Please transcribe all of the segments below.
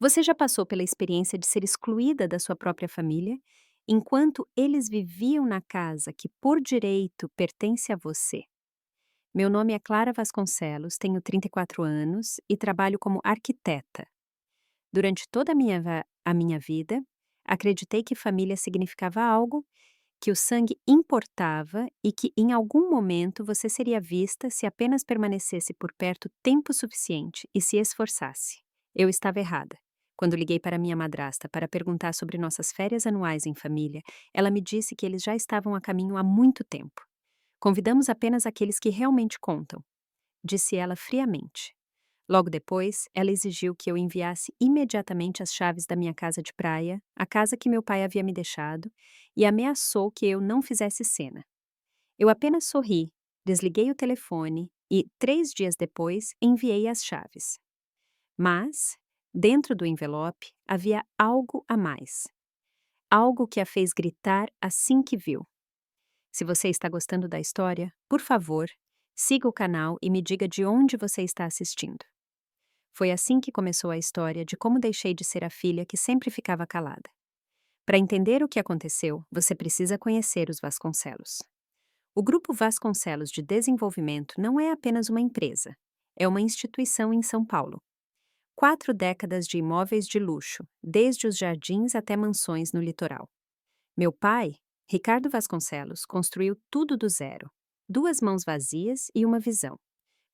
Você já passou pela experiência de ser excluída da sua própria família, enquanto eles viviam na casa que, por direito, pertence a você? Meu nome é Clara Vasconcelos, tenho 34 anos e trabalho como arquiteta. Durante toda a minha vida, acreditei que família significava algo, que o sangue importava e que em algum momento você seria vista se apenas permanecesse por perto tempo suficiente e se esforçasse. Eu estava errada. Quando liguei para minha madrasta para perguntar sobre nossas férias anuais em família, ela me disse que eles já estavam a caminho há muito tempo. Convidamos apenas aqueles que realmente contam, disse ela friamente. Logo depois, ela exigiu que eu enviasse imediatamente as chaves da minha casa de praia, a casa que meu pai havia me deixado, e ameaçou que eu não fizesse cena. Eu apenas sorri, desliguei o telefone e, 3 dias depois, enviei as chaves. Mas, dentro do envelope, havia algo a mais. Algo que a fez gritar assim que viu. Se você está gostando da história, por favor, siga o canal e me diga de onde você está assistindo. Foi assim que começou a história de como deixei de ser a filha que sempre ficava calada. Para entender o que aconteceu, você precisa conhecer os Vasconcelos. O Grupo Vasconcelos de Desenvolvimento não é apenas uma empresa, é uma instituição em São Paulo. 4 décadas de imóveis de luxo, desde os jardins até mansões no litoral. Meu pai, Ricardo Vasconcelos, construiu tudo do zero. 2 mãos vazias e uma visão.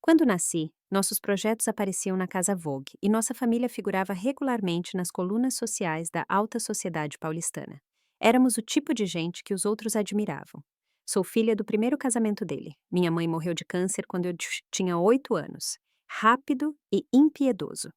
Quando nasci, nossos projetos apareciam na Casa Vogue e nossa família figurava regularmente nas colunas sociais da alta sociedade paulistana. Éramos o tipo de gente que os outros admiravam. Sou filha do primeiro casamento dele. Minha mãe morreu de câncer quando eu tinha 8 anos. Rápido e impiedoso.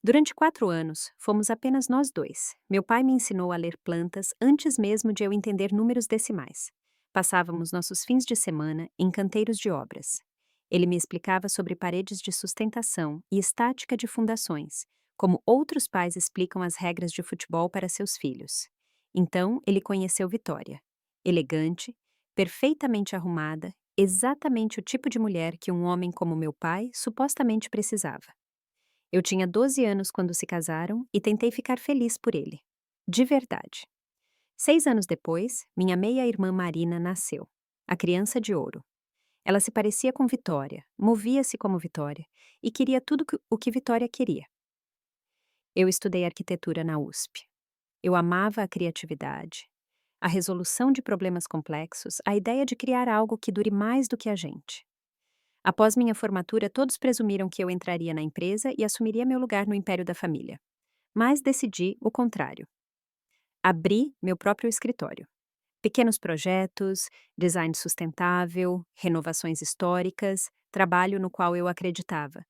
Durante 4 anos, fomos apenas nós dois. Meu pai me ensinou a ler plantas antes mesmo de eu entender números decimais. Passávamos nossos fins de semana em canteiros de obras. Ele me explicava sobre paredes de sustentação e estática de fundações, como outros pais explicam as regras de futebol para seus filhos. Então, ele conheceu Vitória. Elegante, perfeitamente arrumada, exatamente o tipo de mulher que um homem como meu pai supostamente precisava. Eu tinha 12 anos quando se casaram e tentei ficar feliz por ele. De verdade. 6 anos depois, minha meia-irmã Marina nasceu. A criança de ouro. Ela se parecia com Vitória, movia-se como Vitória e queria tudo o que Vitória queria. Eu estudei arquitetura na USP. Eu amava a criatividade, a resolução de problemas complexos, a ideia de criar algo que dure mais do que a gente. Após minha formatura, todos presumiram que eu entraria na empresa e assumiria meu lugar no império da família. Mas decidi o contrário. Abri meu próprio escritório. Pequenos projetos, design sustentável, renovações históricas, trabalho no qual eu acreditava.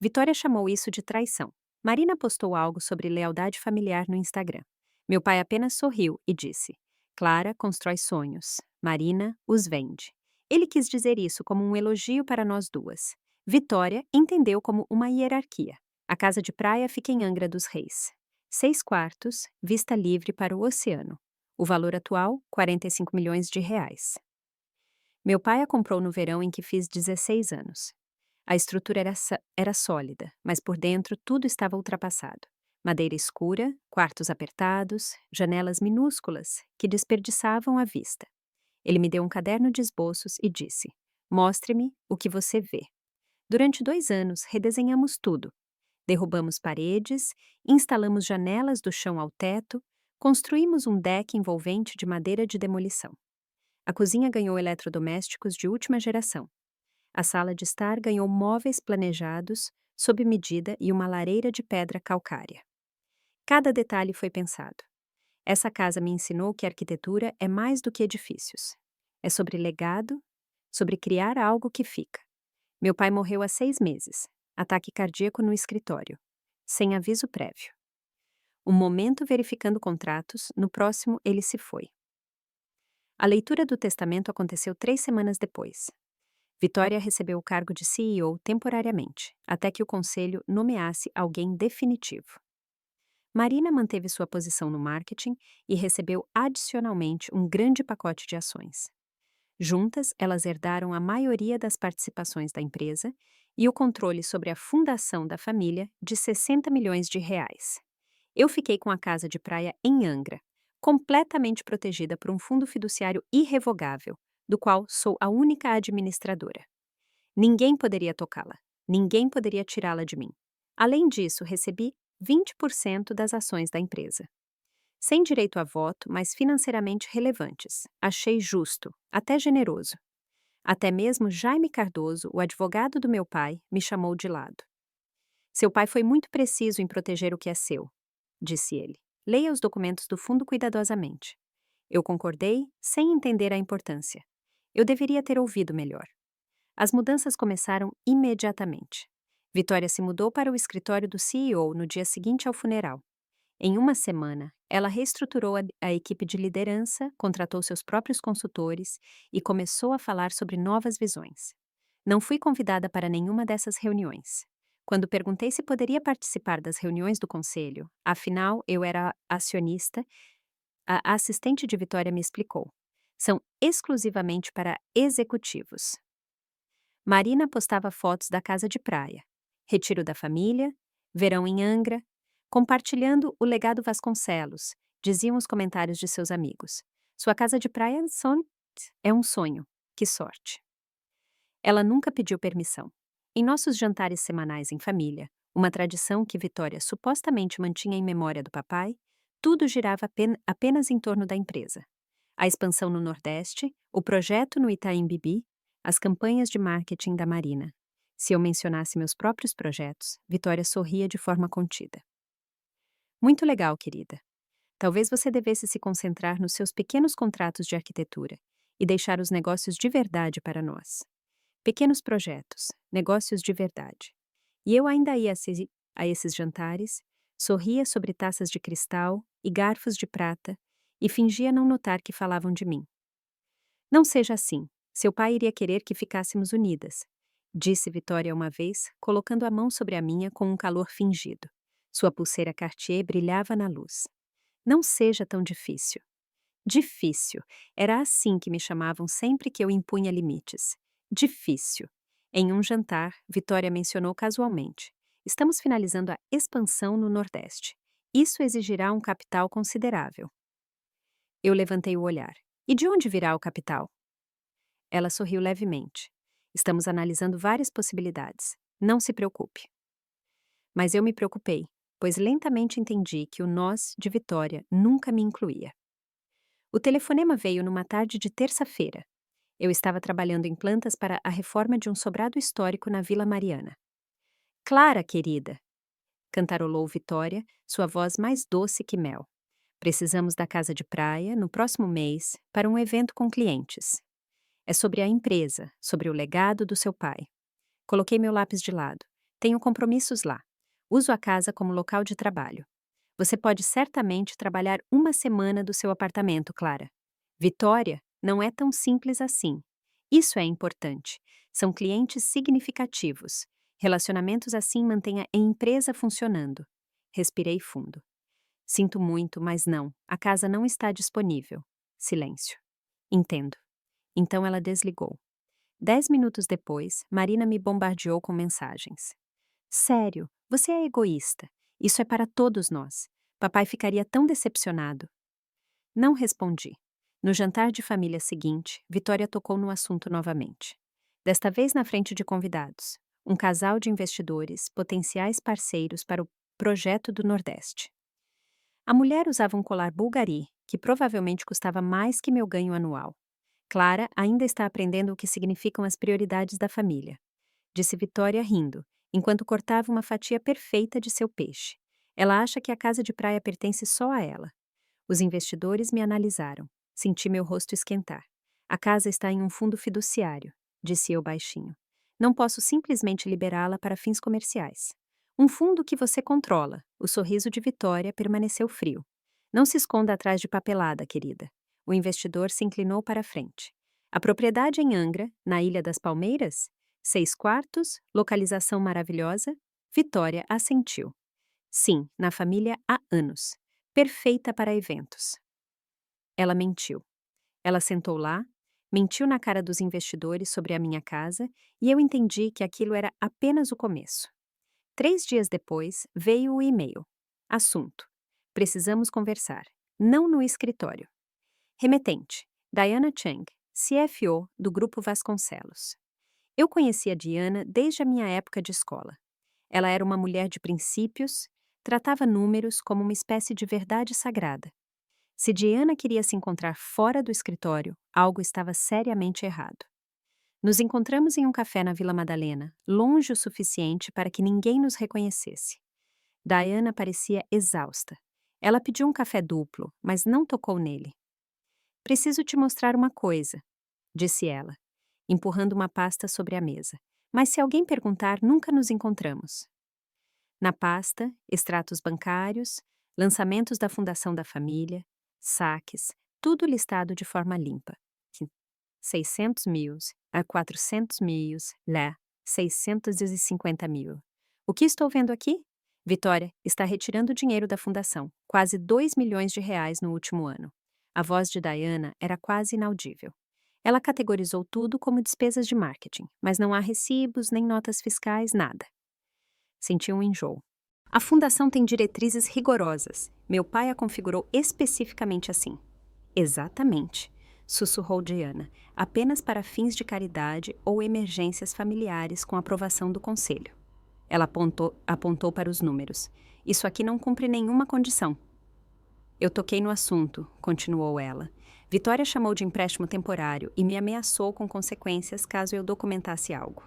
Vitória chamou isso de traição. Marina postou algo sobre lealdade familiar no Instagram. Meu pai apenas sorriu e disse: Clara constrói sonhos, Marina os vende. Ele quis dizer isso como um elogio para nós duas. Vitória entendeu como uma hierarquia. A casa de praia fica em Angra dos Reis. 6 quartos, vista livre para o oceano. O valor atual, 45 milhões de reais. Meu pai a comprou no verão em que fiz 16 anos. A estrutura era sólida, mas por dentro tudo estava ultrapassado. Madeira escura, quartos apertados, janelas minúsculas que desperdiçavam a vista. Ele me deu um caderno de esboços e disse: Mostre-me o que você vê. Durante 2 anos, redesenhamos tudo. Derrubamos paredes, instalamos janelas do chão ao teto, construímos um deck envolvente de madeira de demolição. A cozinha ganhou eletrodomésticos de última geração. A sala de estar ganhou móveis planejados, sob medida e uma lareira de pedra calcária. Cada detalhe foi pensado. Essa casa me ensinou que a arquitetura é mais do que edifícios. É sobre legado, sobre criar algo que fica. Meu pai morreu há 6 meses. Ataque cardíaco no escritório. Sem aviso prévio. Um momento verificando contratos, no próximo ele se foi. A leitura do testamento aconteceu 3 semanas depois. Vitória recebeu o cargo de CEO temporariamente, até que o conselho nomeasse alguém definitivo. Marina manteve sua posição no marketing e recebeu adicionalmente um grande pacote de ações. Juntas, elas herdaram a maioria das participações da empresa e o controle sobre a fundação da família de 60 milhões de reais. Eu fiquei com a casa de praia em Angra, completamente protegida por um fundo fiduciário irrevogável, do qual sou a única administradora. Ninguém poderia tocá-la, ninguém poderia tirá-la de mim. Além disso, recebi 20% das ações da empresa. Sem direito a voto, mas financeiramente relevantes. Achei justo, até generoso. Até mesmo Jaime Cardoso, o advogado do meu pai, me chamou de lado. Seu pai foi muito preciso em proteger o que é seu, disse ele. Leia os documentos do fundo cuidadosamente. Eu concordei, sem entender a importância. Eu deveria ter ouvido melhor. As mudanças começaram imediatamente. Vitória se mudou para o escritório do CEO no dia seguinte ao funeral. Em uma semana, ela reestruturou a equipe de liderança, contratou seus próprios consultores e começou a falar sobre novas visões. Não fui convidada para nenhuma dessas reuniões. Quando perguntei se poderia participar das reuniões do conselho, afinal eu era acionista, a assistente de Vitória me explicou. São exclusivamente para executivos. Marina postava fotos da casa de praia, retiro da família, verão em Angra, compartilhando o legado Vasconcelos, diziam os comentários de seus amigos. Sua casa de praia é um sonho. Que sorte. Ela nunca pediu permissão. Em nossos jantares semanais em família, uma tradição que Vitória supostamente mantinha em memória do papai, tudo girava apenas em torno da empresa. A expansão no Nordeste, o projeto no Itaim Bibi, as campanhas de marketing da Marina. Se eu mencionasse meus próprios projetos, Vitória sorria de forma contida. Muito legal, querida. Talvez você devesse se concentrar nos seus pequenos contratos de arquitetura e deixar os negócios de verdade para nós. Pequenos projetos, negócios de verdade. E eu ainda ia a esses jantares, sorria sobre taças de cristal e garfos de prata e fingia não notar que falavam de mim. Não seja assim. Seu pai iria querer que ficássemos unidas, disse Vitória uma vez, colocando a mão sobre a minha com um calor fingido. Sua pulseira Cartier brilhava na luz. Não seja tão difícil. Difícil. Era assim que me chamavam sempre que eu impunha limites. Difícil. Em um jantar, Vitória mencionou casualmente. Estamos finalizando a expansão no Nordeste. Isso exigirá um capital considerável. Eu levantei o olhar. E de onde virá o capital? Ela sorriu levemente. Estamos analisando várias possibilidades. Não se preocupe. Mas eu me preocupei, pois lentamente entendi que o nós de Vitória nunca me incluía. O telefonema veio numa tarde de terça-feira. Eu estava trabalhando em plantas para a reforma de um sobrado histórico na Vila Mariana. Clara, querida, cantarolou Vitória, sua voz mais doce que mel. Precisamos da casa de praia, no próximo mês, para um evento com clientes. É sobre a empresa, sobre o legado do seu pai. Coloquei meu lápis de lado. Tenho compromissos lá. Uso a casa como local de trabalho. Você pode certamente trabalhar uma semana do seu apartamento, Clara. Vitória não é tão simples assim. Isso é importante. São clientes significativos. Relacionamentos assim mantêm a empresa funcionando. Respirei fundo. Sinto muito, mas não. A casa não está disponível. Silêncio. Entendo. Então ela desligou. 10 minutos depois, Marina me bombardeou com mensagens. Sério, você é egoísta. Isso é para todos nós. Papai ficaria tão decepcionado. Não respondi. No jantar de família seguinte, Vitória tocou no assunto novamente. Desta vez na frente de convidados. Um casal de investidores, potenciais parceiros para o projeto do Nordeste. A mulher usava um colar Bulgari, que provavelmente custava mais que meu ganho anual. Clara ainda está aprendendo o que significam as prioridades da família, disse Vitória rindo, enquanto cortava uma fatia perfeita de seu peixe. Ela acha que a casa de praia pertence só a ela. Os investidores me analisaram. Senti meu rosto esquentar. A casa está em um fundo fiduciário, disse eu baixinho. Não posso simplesmente liberá-la para fins comerciais. Um fundo que você controla. O sorriso de Vitória permaneceu frio. Não se esconda atrás de papelada, querida. O investidor se inclinou para a frente. A propriedade em Angra, na Ilha das Palmeiras? 6 quartos, localização maravilhosa? Vitória assentiu. Sim, na família há anos. Perfeita para eventos. Ela mentiu. Ela sentou lá, mentiu na cara dos investidores sobre a minha casa e eu entendi que aquilo era apenas o começo. 3 dias depois, veio o e-mail. Assunto: Precisamos conversar. Não no escritório. Remetente: Diana Chang, CFO do Grupo Vasconcelos. Eu conhecia Diana desde a minha época de escola. Ela era uma mulher de princípios, tratava números como uma espécie de verdade sagrada. Se Diana queria se encontrar fora do escritório, algo estava seriamente errado. Nos encontramos em um café na Vila Madalena, longe o suficiente para que ninguém nos reconhecesse. Diana parecia exausta. Ela pediu um café duplo, mas não tocou nele. Preciso te mostrar uma coisa, disse ela, empurrando uma pasta sobre a mesa. Mas se alguém perguntar, nunca nos encontramos. Na pasta, extratos bancários, lançamentos da Fundação da Família, saques, tudo listado de forma limpa. 600 mil, a 400 mil, lá, 650 mil. O que estou vendo aqui? Vitória está retirando dinheiro da fundação, quase 2 milhões de reais no último ano. A voz de Diana era quase inaudível. Ela categorizou tudo como despesas de marketing, mas não há recibos, nem notas fiscais, nada. Senti um enjoo. A fundação tem diretrizes rigorosas. Meu pai a configurou especificamente assim. Exatamente, sussurrou Diana, apenas para fins de caridade ou emergências familiares com aprovação do conselho. Ela apontou para os números. Isso aqui não cumpre nenhuma condição. Eu toquei no assunto, continuou ela. Vitória chamou de empréstimo temporário e me ameaçou com consequências caso eu documentasse algo.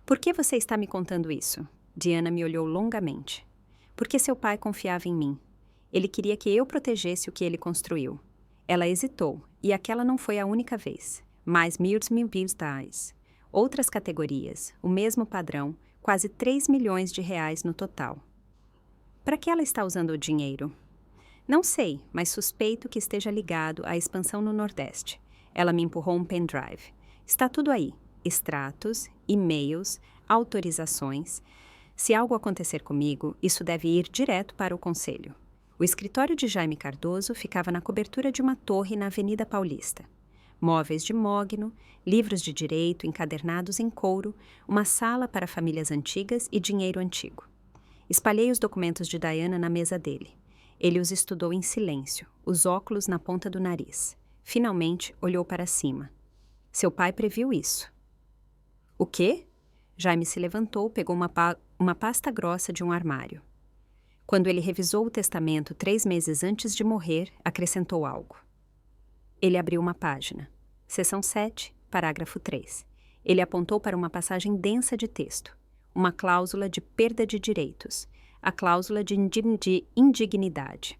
Por que você está me contando isso? Diana me olhou longamente. Porque seu pai confiava em mim. Ele queria que eu protegesse o que ele construiu. Ela hesitou, e aquela não foi a única vez. Mais mil tais. Outras categorias, o mesmo padrão, quase 3 milhões de reais no total. Para que ela está usando o dinheiro? Não sei, mas suspeito que esteja ligado à expansão no Nordeste. Ela me empurrou um pendrive. Está tudo aí. Extratos, e-mails, autorizações. Se algo acontecer comigo, isso deve ir direto para o conselho. O escritório de Jaime Cardoso ficava na cobertura de uma torre na Avenida Paulista. Móveis de mogno, livros de direito encadernados em couro, uma sala para famílias antigas e dinheiro antigo. Espalhei os documentos de Diana na mesa dele. Ele os estudou em silêncio, os óculos na ponta do nariz. Finalmente, olhou para cima. Seu pai previu isso. O quê? Jaime se levantou, pegou uma pasta grossa de um armário. Quando ele revisou o testamento 3 meses antes de morrer, acrescentou algo. Ele abriu uma página. Seção 7, parágrafo 3. Ele apontou para uma passagem densa de texto. Uma cláusula de perda de direitos. A cláusula de indignidade.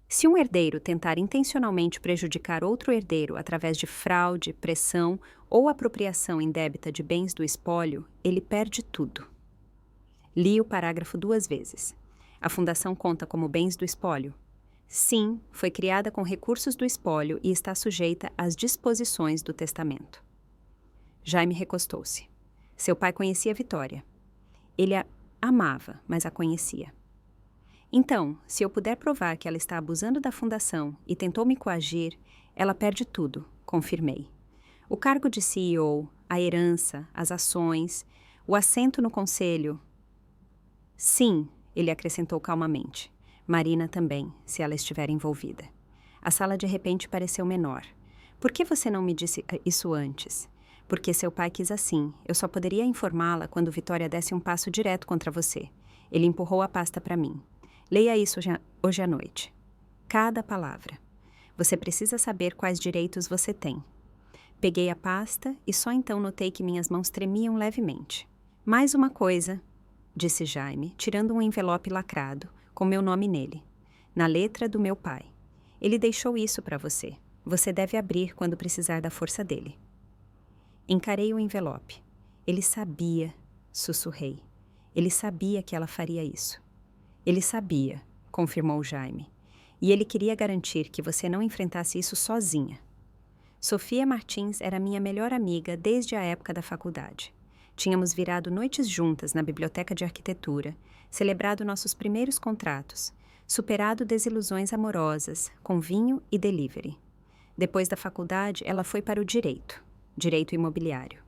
Se um herdeiro tentar intencionalmente prejudicar outro herdeiro através de fraude, pressão ou apropriação indébita de bens do espólio, ele perde tudo. Li o parágrafo 2 vezes. A fundação conta como bens do espólio? Sim, foi criada com recursos do espólio e está sujeita às disposições do testamento. Jaime recostou-se. Seu pai conhecia Vitória. Ele a amava, mas a conhecia. Então, se eu puder provar que ela está abusando da fundação e tentou me coagir, ela perde tudo, confirmei. O cargo de CEO, a herança, as ações, o assento no conselho. Sim, ele acrescentou calmamente. Marina também, se ela estiver envolvida. A sala de repente pareceu menor. Por que você não me disse isso antes? Porque seu pai quis assim. Eu só poderia informá-la quando Vitória desse um passo direto contra você. Ele empurrou a pasta para mim. Leia isso hoje à noite. Cada palavra. Você precisa saber quais direitos você tem. Peguei a pasta e só então notei que minhas mãos tremiam levemente. Mais uma coisa, disse Jaime, tirando um envelope lacrado, com meu nome nele, na letra do meu pai. Ele deixou isso para você. Você deve abrir quando precisar da força dele. Encarei o envelope. Ele sabia, sussurrei. Ele sabia que ela faria isso. Ele sabia, confirmou Jaime. E ele queria garantir que você não enfrentasse isso sozinha. Sofia Martins era minha melhor amiga desde a época da faculdade. Tínhamos virado noites juntas na biblioteca de arquitetura, celebrado nossos primeiros contratos, superado desilusões amorosas, com vinho e delivery. Depois da faculdade, ela foi para o direito imobiliário.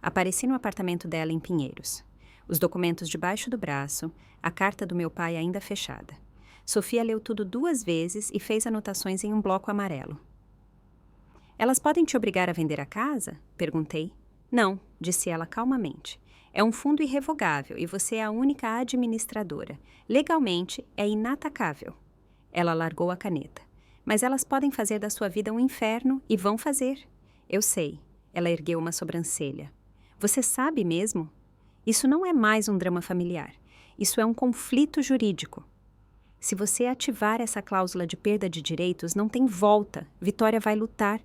Apareci no apartamento dela em Pinheiros. Os documentos debaixo do braço, a carta do meu pai ainda fechada. Sofia leu tudo 2 vezes e fez anotações em um bloco amarelo. Elas podem te obrigar a vender a casa? Perguntei. Não, disse ela calmamente. É um fundo irrevogável e você é a única administradora. Legalmente, é inatacável. Ela largou a caneta. Mas elas podem fazer da sua vida um inferno e vão fazer. Eu sei. Ela ergueu uma sobrancelha. Você sabe mesmo? Isso não é mais um drama familiar. Isso é um conflito jurídico. Se você ativar essa cláusula de perda de direitos, não tem volta. Vitória vai lutar.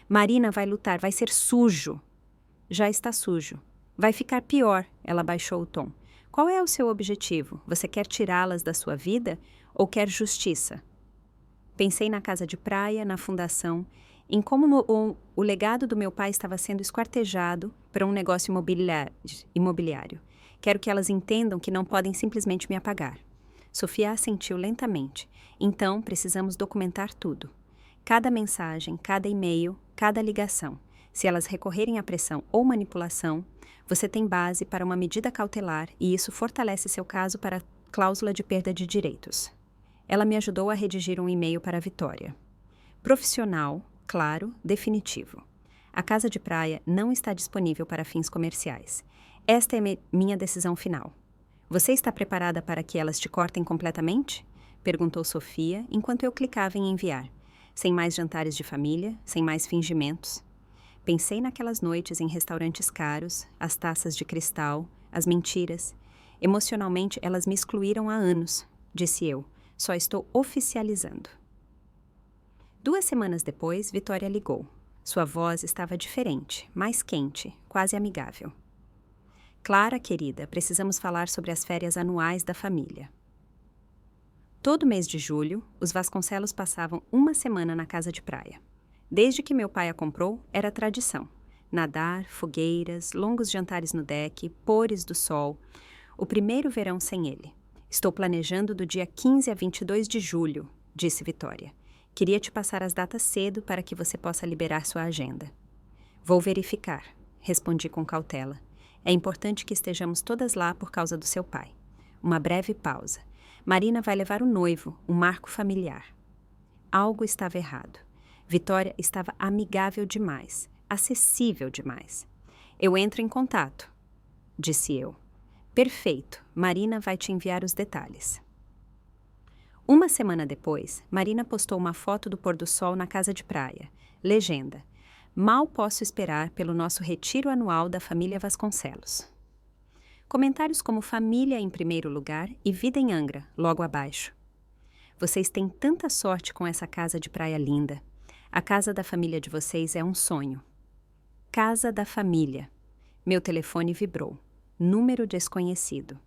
Marina vai lutar. Vai ser sujo. Já está sujo. Vai ficar pior. Ela baixou o tom. Qual é o seu objetivo? Você quer tirá-las da sua vida ou quer justiça? Pensei na casa de praia, na fundação, em como o legado do meu pai estava sendo esquartejado para um negócio imobiliário. Quero que elas entendam que não podem simplesmente me apagar. Sofia assentiu lentamente. Então, precisamos documentar tudo. Cada mensagem, cada e-mail, cada ligação. Se elas recorrerem à pressão ou manipulação, você tem base para uma medida cautelar e isso fortalece seu caso para a cláusula de perda de direitos. Ela me ajudou a redigir um e-mail para a Vitória. Profissional, claro, definitivo. A casa de praia não está disponível para fins comerciais. Esta é minha decisão final. Você está preparada para que elas te cortem completamente? Perguntou Sofia, enquanto eu clicava em enviar. Sem mais jantares de família, sem mais fingimentos. Pensei naquelas noites em restaurantes caros, as taças de cristal, as mentiras. Emocionalmente, elas me excluíram há anos, disse eu. Só estou oficializando. 2 semanas depois, Vitória ligou. Sua voz estava diferente, mais quente, quase amigável. Clara, querida, precisamos falar sobre as férias anuais da família. Todo mês de julho, os Vasconcelos passavam 1 semana na casa de praia. Desde que meu pai a comprou, era tradição. Nadar, fogueiras, longos jantares no deck, pôres do sol. O primeiro verão sem ele. Estou planejando do dia 15 a 22 de julho, disse Vitória. Queria te passar as datas cedo para que você possa liberar sua agenda. Vou verificar, respondi com cautela. É importante que estejamos todas lá por causa do seu pai. Uma breve pausa. Marina vai levar o noivo, um marco familiar. Algo estava errado. Vitória estava amigável demais, acessível demais. Eu entro em contato, disse eu. Perfeito, Marina vai te enviar os detalhes. 1 semana depois, Marina postou uma foto do pôr do sol na casa de praia. Legenda: mal posso esperar pelo nosso retiro anual da família Vasconcelos. Comentários como família em primeiro lugar e vida em Angra, logo abaixo. Vocês têm tanta sorte com essa casa de praia linda. A casa da família de vocês é um sonho. Casa da família. Meu telefone vibrou. Número desconhecido.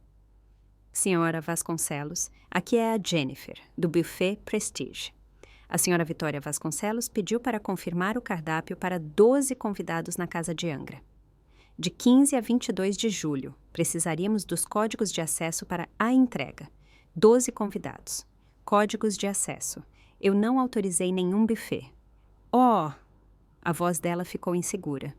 Senhora Vasconcelos, aqui é a Jennifer, do Buffet Prestige. A senhora Vitória Vasconcelos pediu para confirmar o cardápio para 12 convidados na casa de Angra. De 15 a 22 de julho, precisaríamos dos códigos de acesso para a entrega. 12 convidados. Códigos de acesso. Eu não autorizei nenhum buffet. Oh! A voz dela ficou insegura.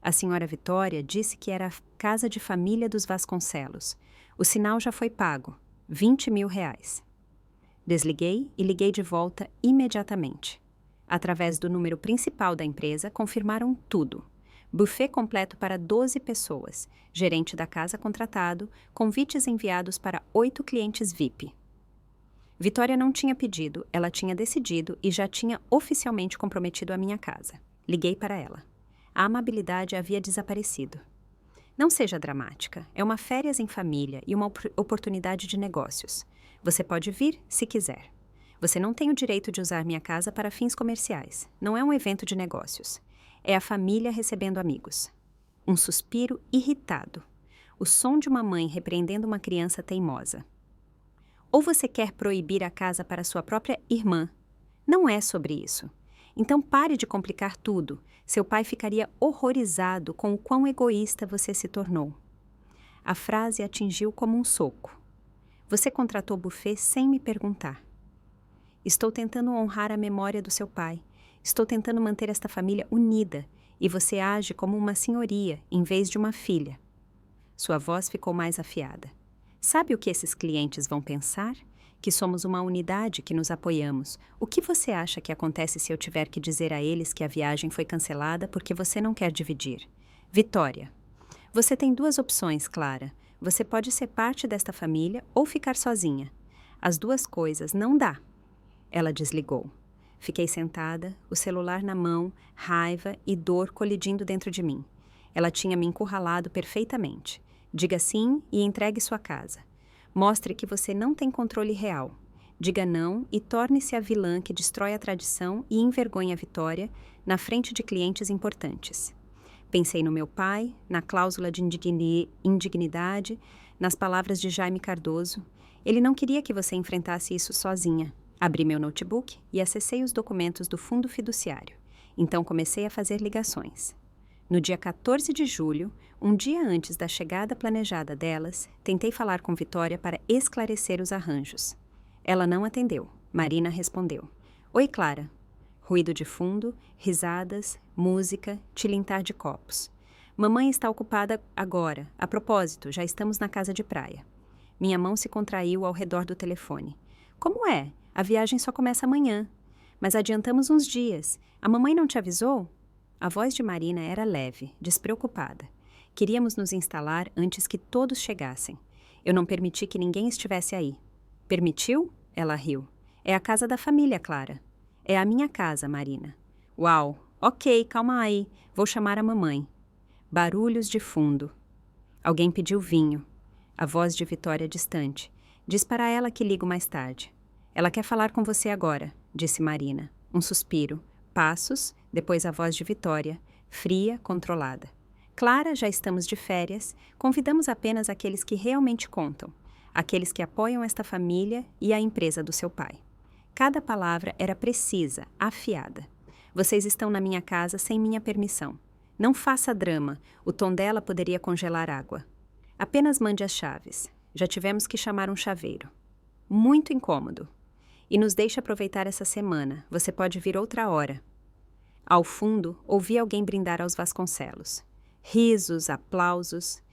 A senhora Vitória disse que era a casa de família dos Vasconcelos. O sinal já foi pago. 20 mil reais. Desliguei e liguei de volta imediatamente. Através do número principal da empresa, confirmaram tudo. Buffet completo para 12 pessoas. Gerente da casa contratado. Convites enviados para 8 clientes VIP. Vitória não tinha pedido, ela tinha decidido e já tinha oficialmente comprometido a minha casa. Liguei para ela. A amabilidade havia desaparecido. Não seja dramática, é uma férias em família e uma oportunidade de negócios. Você pode vir se quiser. Você não tem o direito de usar minha casa para fins comerciais. Não é um evento de negócios. É a família recebendo amigos. Um suspiro irritado. O som de uma mãe repreendendo uma criança teimosa. Ou você quer proibir a casa para sua própria irmã? Não é sobre isso. Então pare de complicar tudo. Seu pai ficaria horrorizado com o quão egoísta você se tornou. A frase atingiu como um soco. Você contratou o buffet sem me perguntar. Estou tentando honrar a memória do seu pai. Estou tentando manter esta família unida e você age como uma senhoria em vez de uma filha. Sua voz ficou mais afiada. Sabe o que esses clientes vão pensar? que somos uma unidade, que nos apoiamos. O que você acha que acontece se eu tiver que dizer a eles que a viagem foi cancelada porque você não quer dividir? Vitória. Você tem duas opções, Clara. Você pode ser parte desta família ou ficar sozinha. As duas coisas não dá. Ela desligou. Fiquei sentada, o celular na mão, raiva e dor colidindo dentro de mim. Ela tinha me encurralado perfeitamente. Diga sim e entregue sua casa. Mostre que você não tem controle real. Diga não e torne-se a vilã que destrói a tradição e envergonha a Vitória na frente de clientes importantes. Pensei no meu pai, na cláusula de indignidade, nas palavras de Jaime Cardoso. Ele não queria que você enfrentasse isso sozinha. Abri meu notebook e acessei os documentos do fundo fiduciário. Então comecei a fazer ligações. No dia 14 de julho, um dia antes da chegada planejada delas, tentei falar com Vitória para esclarecer os arranjos. Ela não atendeu. Marina respondeu. Oi, Clara. Ruído de fundo, risadas, música, tilintar de copos. Mamãe está ocupada agora. A propósito, já estamos na casa de praia. Minha mão se contraiu ao redor do telefone. Como é? A viagem só começa amanhã. Mas adiantamos uns dias. A mamãe não te avisou? A voz de Marina era leve, despreocupada. Queríamos nos instalar antes que todos chegassem. Eu não permiti que ninguém estivesse aí. Permitiu? Ela riu. É a casa da família, Clara. É a minha casa, Marina. Uau, ok, calma aí. Vou chamar a mamãe. Barulhos de fundo. Alguém pediu vinho. A voz de Vitória distante. Diz para ela que ligo mais tarde. Ela quer falar com você agora, disse Marina. Um suspiro. Passos, depois a voz de Vitória, fria, controlada. Clara, já estamos de férias, convidamos apenas aqueles que realmente contam, aqueles que apoiam esta família e a empresa do seu pai. Cada palavra era precisa, afiada. Vocês estão na minha casa sem minha permissão. Não faça drama, o tom dela poderia congelar água. Apenas mande as chaves. Já tivemos que chamar um chaveiro. Muito incômodo. E nos deixe aproveitar essa semana. Você pode vir outra hora. Ao fundo, ouvi alguém brindar aos Vasconcelos. Risos, aplausos.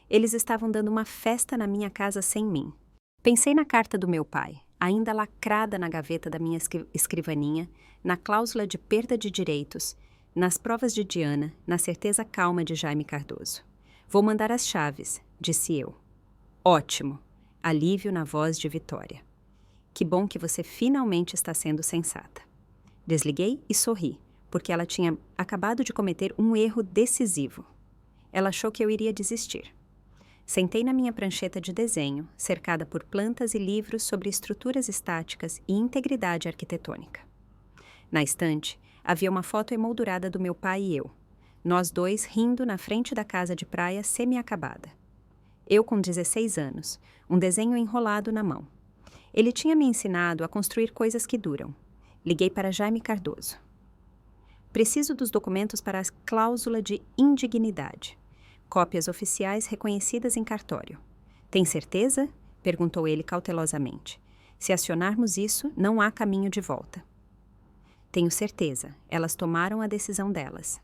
Eles estavam dando uma festa na minha casa sem mim. Pensei na carta do meu pai, ainda lacrada na gaveta da minha escrivaninha, na cláusula de perda de direitos, nas provas de Diana, na certeza calma de Jaime Cardoso. Vou mandar as chaves, disse eu. Ótimo. Alívio na voz de Vitória. Que bom que você finalmente está sendo sensata. Desliguei e sorri, porque ela tinha acabado de cometer um erro decisivo. Ela achou que eu iria desistir. Sentei na minha prancheta de desenho, cercada por plantas e livros sobre estruturas estáticas e integridade arquitetônica. Na estante, havia uma foto emoldurada do meu pai e eu. Nós dois rindo na frente da casa de praia semi-acabada. Eu com 16 anos, um desenho enrolado na mão. Ele tinha me ensinado a construir coisas que duram. Liguei para Jaime Cardoso. Preciso dos documentos para a cláusula de indignidade. Cópias oficiais reconhecidas em cartório. Tem certeza? Perguntou ele cautelosamente. Se acionarmos isso, não há caminho de volta. Tenho certeza. Elas tomaram a decisão delas.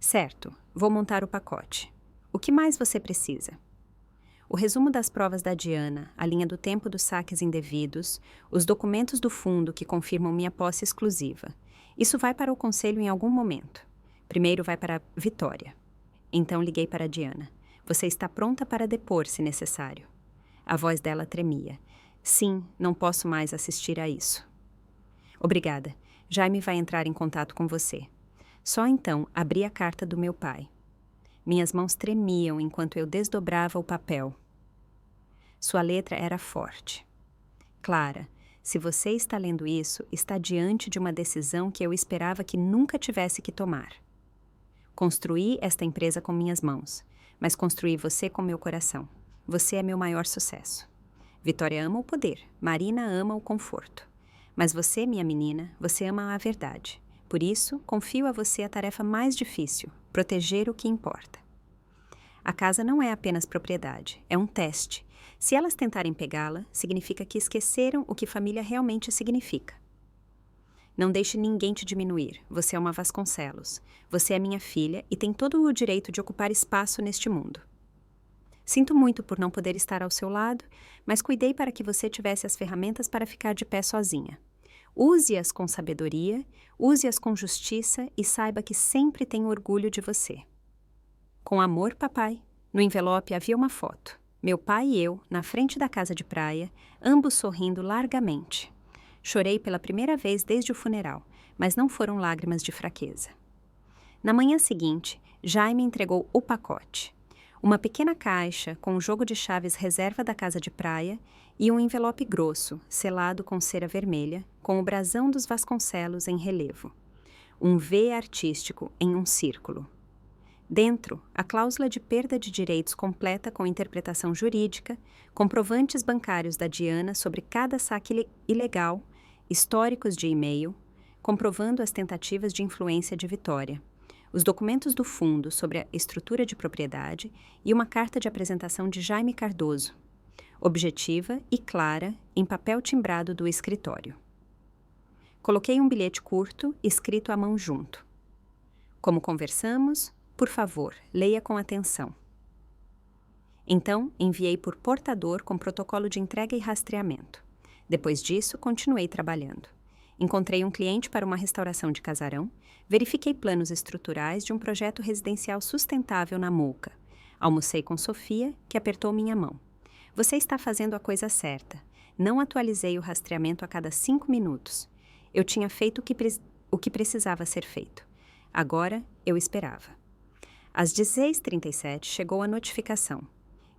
Certo. Vou montar o pacote. O que mais você precisa? O resumo das provas da Diana, a linha do tempo dos saques indevidos, os documentos do fundo que confirmam minha posse exclusiva. Isso vai para o conselho em algum momento. Primeiro vai para Vitória. Então liguei para a Diana. Você está pronta para depor, se necessário. A voz dela tremia. Sim, não posso mais assistir a isso. Obrigada. Jaime vai entrar em contato com você. Só então abri a carta do meu pai. Minhas mãos tremiam enquanto eu desdobrava o papel. Sua letra era forte. Clara, se você está lendo isso, está diante de uma decisão que eu esperava que nunca tivesse que tomar. Construí esta empresa com minhas mãos, mas construí você com meu coração. Você é meu maior sucesso. Vitória ama o poder, Marina ama o conforto. Mas você, minha menina, você ama a verdade. Por isso, confio a você a tarefa mais difícil, proteger o que importa. A casa não é apenas propriedade, é um teste. Se elas tentarem pegá-la, significa que esqueceram o que família realmente significa. Não deixe ninguém te diminuir. Você é uma Vasconcelos. Você é minha filha e tem todo o direito de ocupar espaço neste mundo. Sinto muito por não poder estar ao seu lado, mas cuidei para que você tivesse as ferramentas para ficar de pé sozinha. Use-as com sabedoria, use-as com justiça e saiba que sempre tenho orgulho de você. Com amor, papai. No envelope havia uma foto. Meu pai e eu, na frente da casa de praia, ambos sorrindo largamente. Chorei pela primeira vez desde o funeral, mas não foram lágrimas de fraqueza. Na manhã seguinte, Jaime entregou o pacote. Uma pequena caixa com um jogo de chaves reserva da casa de praia e um envelope grosso, selado com cera vermelha, com o brasão dos Vasconcelos em relevo. Um V artístico em um círculo. Dentro, a cláusula de perda de direitos completa com interpretação jurídica, comprovantes bancários da Diana sobre cada saque ilegal, históricos de e-mail, comprovando as tentativas de influência de Vitória, os documentos do fundo sobre a estrutura de propriedade e uma carta de apresentação de Jaime Cardoso, objetiva e clara, em papel timbrado do escritório. Coloquei um bilhete curto, escrito à mão junto. Como conversamos, por favor, leia com atenção. Então, enviei por portador com protocolo de entrega e rastreamento. Depois disso, continuei trabalhando. Encontrei um cliente para uma restauração de casarão, verifiquei planos estruturais de um projeto residencial sustentável na Moca. Almocei com Sofia, que apertou minha mão. Você está fazendo a coisa certa. Não atualizei o rastreamento a cada 5 minutos. Eu tinha feito o que precisava ser feito. Agora, eu esperava. Às 16h37 chegou a notificação.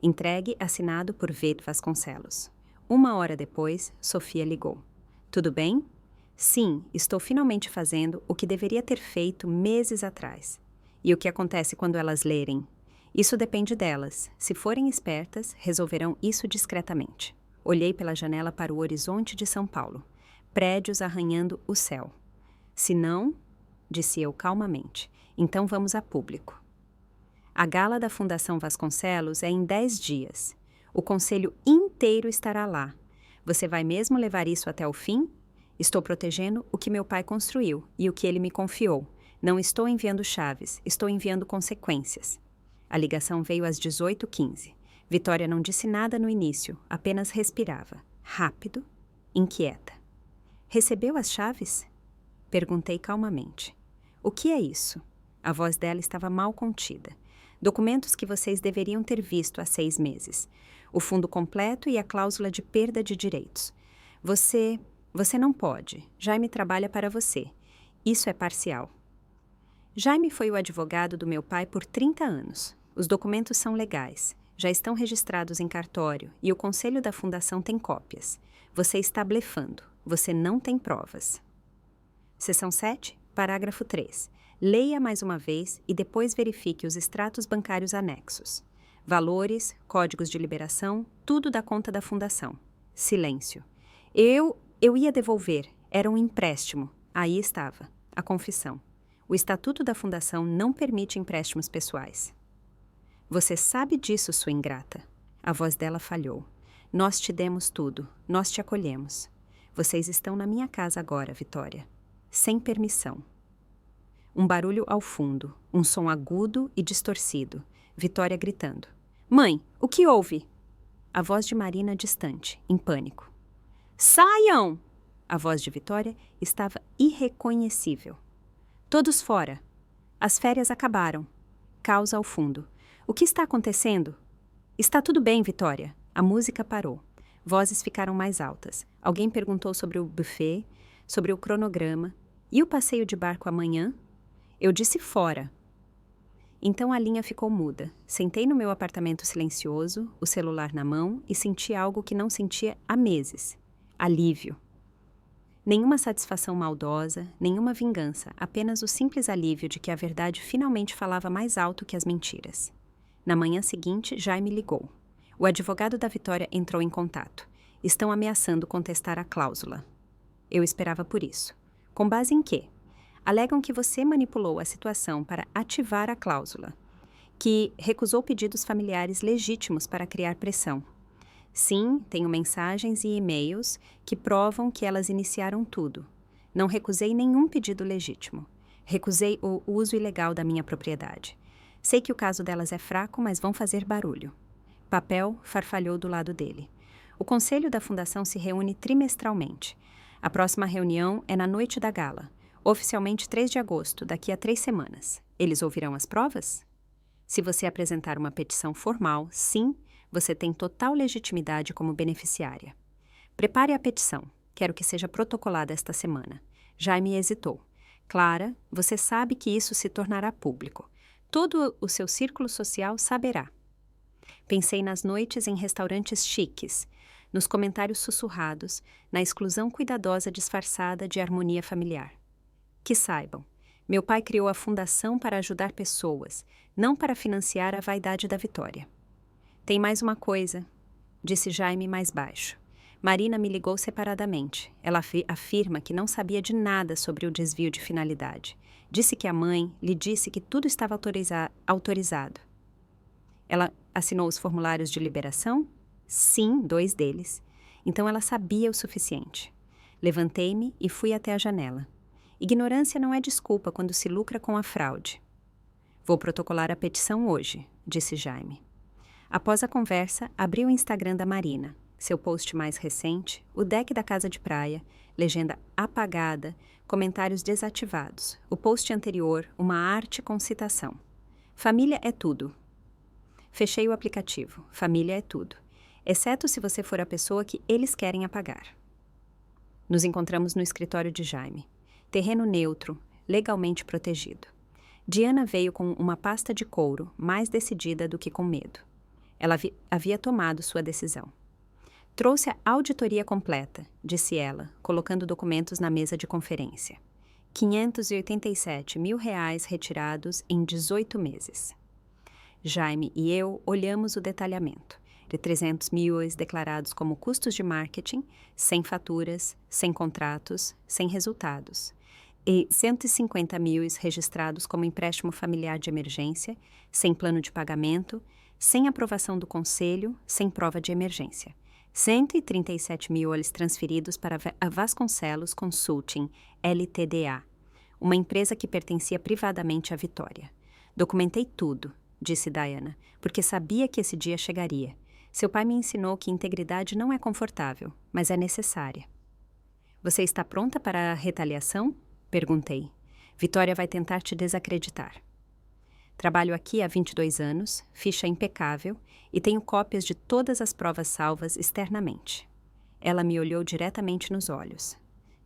Entregue assinado por V. Vasconcelos. 1 hora depois, Sofia ligou. Tudo bem? Sim, estou finalmente fazendo o que deveria ter feito meses atrás. E o que acontece quando elas lerem? Isso depende delas. Se forem espertas, resolverão isso discretamente. Olhei pela janela para o horizonte de São Paulo. Prédios arranhando o céu. Se não, disse eu calmamente, então vamos a público. A gala da Fundação Vasconcelos é em 10 dias. O conselho inteiro estará lá. Você vai mesmo levar isso até o fim? Estou protegendo o que meu pai construiu e o que ele me confiou. Não estou enviando chaves, estou enviando consequências. A ligação veio às 18h15. Vitória não disse nada no início, apenas respirava. Rápido, inquieta. Recebeu as chaves? Perguntei calmamente. O que é isso? A voz dela estava mal contida. Documentos que vocês deveriam ter visto há 6 meses. O fundo completo e a cláusula de perda de direitos. Você não pode. Jaime trabalha para você. Isso é parcial. Jaime foi o advogado do meu pai por 30 anos. Os documentos são legais. Já estão registrados em cartório e o conselho da fundação tem cópias. Você está blefando. Você não tem provas. Seção 7, parágrafo 3. Leia mais uma vez e depois verifique os extratos bancários anexos. Valores, códigos de liberação, tudo da conta da fundação. Silêncio. Eu ia devolver. Era um empréstimo. Aí estava. A confissão. O estatuto da fundação não permite empréstimos pessoais. Você sabe disso, sua ingrata. A voz dela falhou. Nós te demos tudo. Nós te acolhemos. Vocês estão na minha casa agora, Vitória. Sem permissão. Um barulho ao fundo, um som agudo e distorcido. Vitória gritando. Mãe, o que houve? A voz de Marina distante, em pânico. Saiam! A voz de Vitória estava irreconhecível. Todos fora. As férias acabaram. Caos ao fundo. O que está acontecendo? Está tudo bem, Vitória. A música parou. Vozes ficaram mais altas. Alguém perguntou sobre o buffet, sobre o cronograma. E o passeio de barco amanhã? Eu disse fora. Então a linha ficou muda. Sentei no meu apartamento silencioso, o celular na mão, e senti algo que não sentia há meses. Alívio. Nenhuma satisfação maldosa, nenhuma vingança, apenas o simples alívio de que a verdade finalmente falava mais alto que as mentiras. Na manhã seguinte, Jaime ligou. O advogado da Vitória entrou em contato. Estão ameaçando contestar a cláusula. Eu esperava por isso. Com base em quê? Alegam que você manipulou a situação para ativar a cláusula, que recusou pedidos familiares legítimos para criar pressão. Sim, tenho mensagens e e-mails que provam que elas iniciaram tudo. Não recusei nenhum pedido legítimo. Recusei o uso ilegal da minha propriedade. Sei que o caso delas é fraco, mas vão fazer barulho. Papel farfalhou do lado dele. O conselho da fundação se reúne trimestralmente. A próxima reunião é na noite da gala, oficialmente 3 de agosto, daqui a 3 semanas. Eles ouvirão as provas? Se você apresentar uma petição formal, sim, você tem total legitimidade como beneficiária. Prepare a petição. Quero que seja protocolada esta semana. Jaime hesitou. Clara, você sabe que isso se tornará público. Todo o seu círculo social saberá. Pensei nas noites em restaurantes chiques, nos comentários sussurrados, na exclusão cuidadosa disfarçada de harmonia familiar. Que saibam, meu pai criou a fundação para ajudar pessoas, não para financiar a vaidade da vitória. Tem mais uma coisa, disse Jaime mais baixo. Marina me ligou separadamente. Ela afirma que não sabia de nada sobre o desvio de finalidade. Disse que a mãe lhe disse que tudo estava autorizado. Ela assinou os formulários de liberação? Sim, 2 deles. Então ela sabia o suficiente. Levantei-me e fui até a janela. Ignorância não é desculpa quando se lucra com a fraude. Vou protocolar a petição hoje, disse Jaime. Após a conversa, abri o Instagram da Marina. Seu post mais recente, o deck da casa de praia, legenda apagada, comentários desativados. O post anterior, uma arte com citação. Família é tudo. Fechei o aplicativo. Família é tudo. Exceto se você for a pessoa que eles querem apagar. Nos encontramos no escritório de Jaime. Terreno neutro, legalmente protegido. Diana veio com uma pasta de couro, mais decidida do que com medo. Ela havia tomado sua decisão. Trouxe a auditoria completa, disse ela, colocando documentos na mesa de conferência. R$ 587 mil retirados em 18 meses. Jaime e eu olhamos o detalhamento. De 300 mil declarados como custos de marketing, sem faturas, sem contratos, sem resultados. E 150 mil registrados como empréstimo familiar de emergência, sem plano de pagamento, sem aprovação do conselho, sem prova de emergência. 137 mil transferidos para a Vasconcelos Consulting, LTDA, uma empresa que pertencia privadamente à Vitória. Documentei tudo, disse Diana, porque sabia que esse dia chegaria. Seu pai me ensinou que integridade não é confortável, mas é necessária. Você está pronta para a retaliação? Perguntei. Vitória vai tentar te desacreditar. Trabalho aqui há 22 anos, ficha impecável, e tenho cópias de todas as provas salvas externamente. Ela me olhou diretamente nos olhos.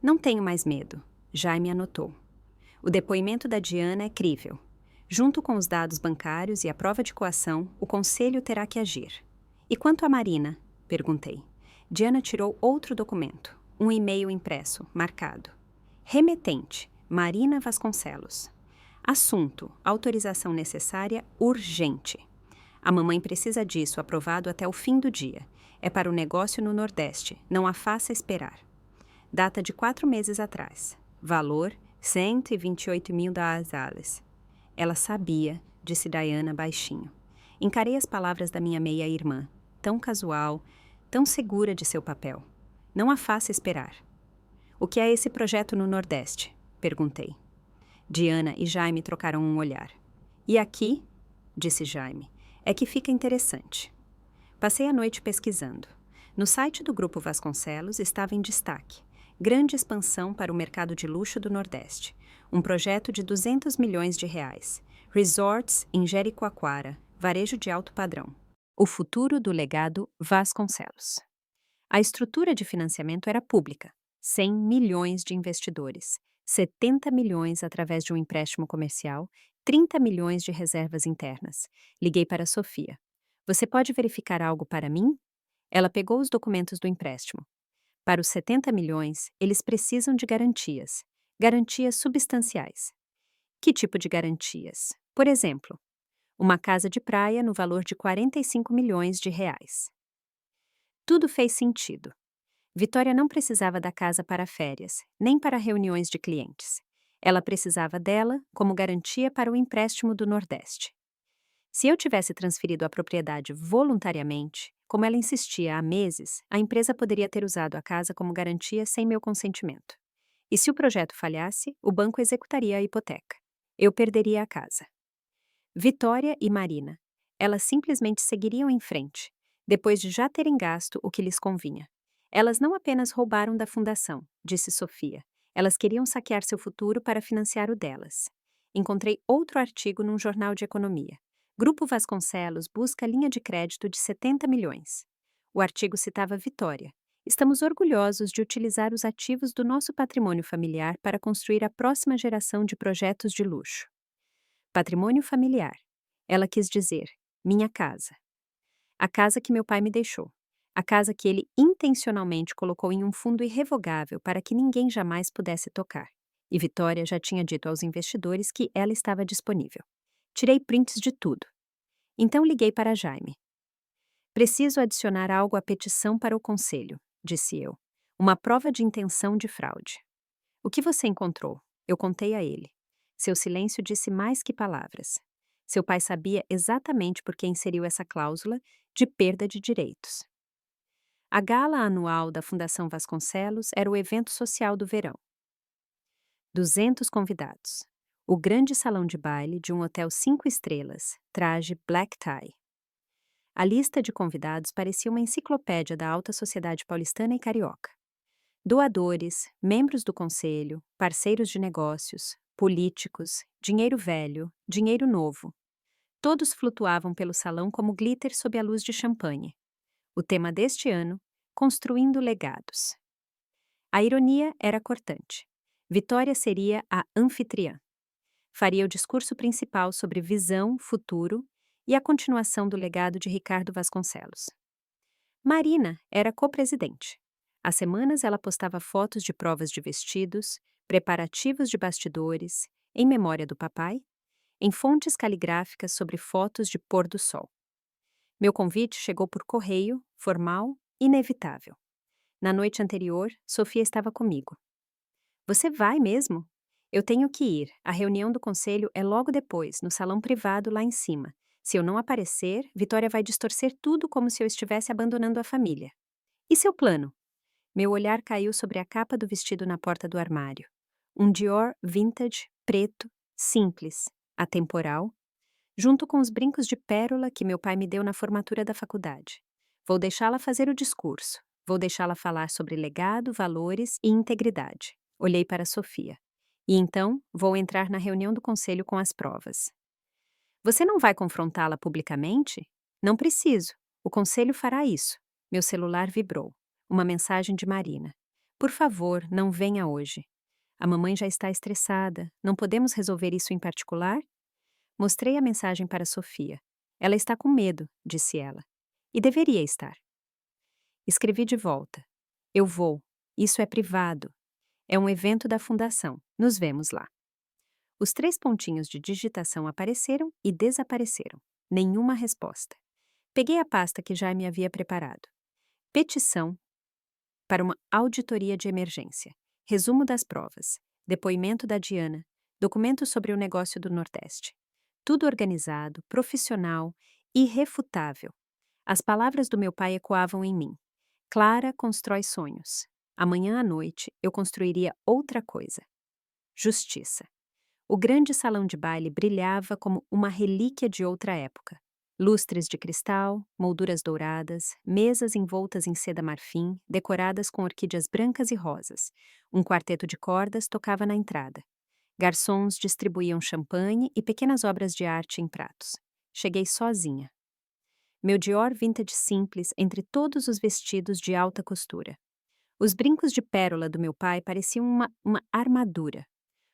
Não tenho mais medo, Jaime anotou. O depoimento da Diana é crível. Junto com os dados bancários e a prova de coação, o conselho terá que agir. E quanto a Marina? Perguntei. Diana tirou outro documento, um e-mail impresso, marcado. Remetente, Marina Vasconcelos. Assunto, autorização necessária urgente. A mamãe precisa disso aprovado até o fim do dia. É para o negócio no Nordeste, não a faça esperar. Data de 4 meses atrás. Valor, 128 mil US. Ela sabia, disse Diana baixinho. Encarei as palavras da minha meia-irmã, tão casual, tão segura de seu papel. Não a faça esperar. O que é esse projeto no Nordeste? Perguntei. Diana e Jaime trocaram um olhar. E aqui, disse Jaime, é que fica interessante. Passei a noite pesquisando. No site do Grupo Vasconcelos estava em destaque. Grande expansão para o mercado de luxo do Nordeste. Um projeto de 200 milhões de reais. Resorts em Jericoacoara, varejo de alto padrão. O futuro do legado Vasconcelos. A estrutura de financiamento era pública. 100 milhões de investidores. 70 milhões através de um empréstimo comercial, 30 milhões de reservas internas. Liguei para Sofia. Você pode verificar algo para mim? Ela pegou os documentos do empréstimo. Para os 70 milhões, eles precisam de garantias. Garantias substanciais. Que tipo de garantias? Por exemplo, uma casa de praia no valor de 45 milhões de reais. Tudo fez sentido. Vitória não precisava da casa para férias, nem para reuniões de clientes. Ela precisava dela como garantia para o empréstimo do Nordeste. Se eu tivesse transferido a propriedade voluntariamente, como ela insistia há meses, a empresa poderia ter usado a casa como garantia sem meu consentimento. E se o projeto falhasse, o banco executaria a hipoteca. Eu perderia a casa. Vitória e Marina. elas simplesmente seguiriam em frente, depois de já terem gasto o que lhes convinha. Elas não apenas roubaram da fundação, disse Sofia. Elas queriam saquear seu futuro para financiar o delas. Encontrei outro artigo num jornal de economia. Grupo Vasconcelos busca linha de crédito de 70 milhões. O artigo citava Vitória. Estamos orgulhosos de utilizar os ativos do nosso patrimônio familiar para construir a próxima geração de projetos de luxo. Patrimônio familiar. Ela quis dizer, minha casa. A casa que meu pai me deixou. A casa que ele intencionalmente colocou em um fundo irrevogável para que ninguém jamais pudesse tocar. E Vitória já tinha dito aos investidores que ela estava disponível. Tirei prints de tudo. Então liguei para Jaime. Preciso adicionar algo à petição para o conselho, disse eu. Uma prova de intenção de fraude. O que você encontrou? Eu contei a ele. Seu silêncio disse mais que palavras. Seu pai sabia exatamente por que inseriu essa cláusula de perda de direitos. A gala anual da Fundação Vasconcelos era o evento social do verão. 200 convidados. O grande salão de baile de um hotel 5 estrelas, traje black tie. A lista de convidados parecia uma enciclopédia da alta sociedade paulistana e carioca. Doadores, membros do conselho, parceiros de negócios, políticos, dinheiro velho, dinheiro novo. Todos flutuavam pelo salão como glitter sob a luz de champanhe. O tema deste ano, Construindo Legados. A ironia era cortante. Vitória seria a anfitriã. Faria o discurso principal sobre visão, futuro e a continuação do legado de Ricardo Vasconcelos. Marina era co-presidente. Há semanas ela postava fotos de provas de vestidos, preparativos de bastidores, em memória do papai, em fontes caligráficas sobre fotos de pôr do sol. Meu convite chegou por correio, formal, inevitável. Na noite anterior, Sofia estava comigo. Você vai mesmo? Eu tenho que ir. A reunião do conselho é logo depois, no salão privado lá em cima. Se eu não aparecer, Vitória vai distorcer tudo como se eu estivesse abandonando a família. E seu plano? Meu olhar caiu sobre a capa do vestido na porta do armário. Um Dior vintage, preto, simples, atemporal, junto com os brincos de pérola que meu pai me deu na formatura da faculdade. Vou deixá-la fazer o discurso. Vou deixá-la falar sobre legado, valores e integridade. Olhei para Sofia. E então, vou entrar na reunião do conselho com as provas. Você não vai confrontá-la publicamente? Não preciso. O conselho fará isso. Meu celular vibrou. Uma mensagem de Marina. Por favor, não venha hoje. A mamãe já está estressada. Não podemos resolver isso em particular? Mostrei a mensagem para Sofia. Ela está com medo, disse ela. E deveria estar. Escrevi de volta. Eu vou. Isso é privado. É um evento da fundação. Nos vemos lá. Os 3 pontinhos de digitação apareceram e desapareceram. Nenhuma resposta. Peguei a pasta que já me havia preparado. Petição para uma auditoria de emergência. Resumo das provas. Depoimento da Diana. Documento sobre o negócio do Nordeste. Tudo organizado, profissional, irrefutável. As palavras do meu pai ecoavam em mim. Clara constrói sonhos. Amanhã à noite eu construiria outra coisa. Justiça. O grande salão de baile brilhava como uma relíquia de outra época. Lustres de cristal, molduras douradas, mesas envoltas em seda marfim, decoradas com orquídeas brancas e rosas. Um quarteto de cordas tocava na entrada. Garçons distribuíam champanhe e pequenas obras de arte em pratos. Cheguei sozinha. Meu Dior vintage simples entre todos os vestidos de alta costura. Os brincos de pérola do meu pai pareciam uma armadura.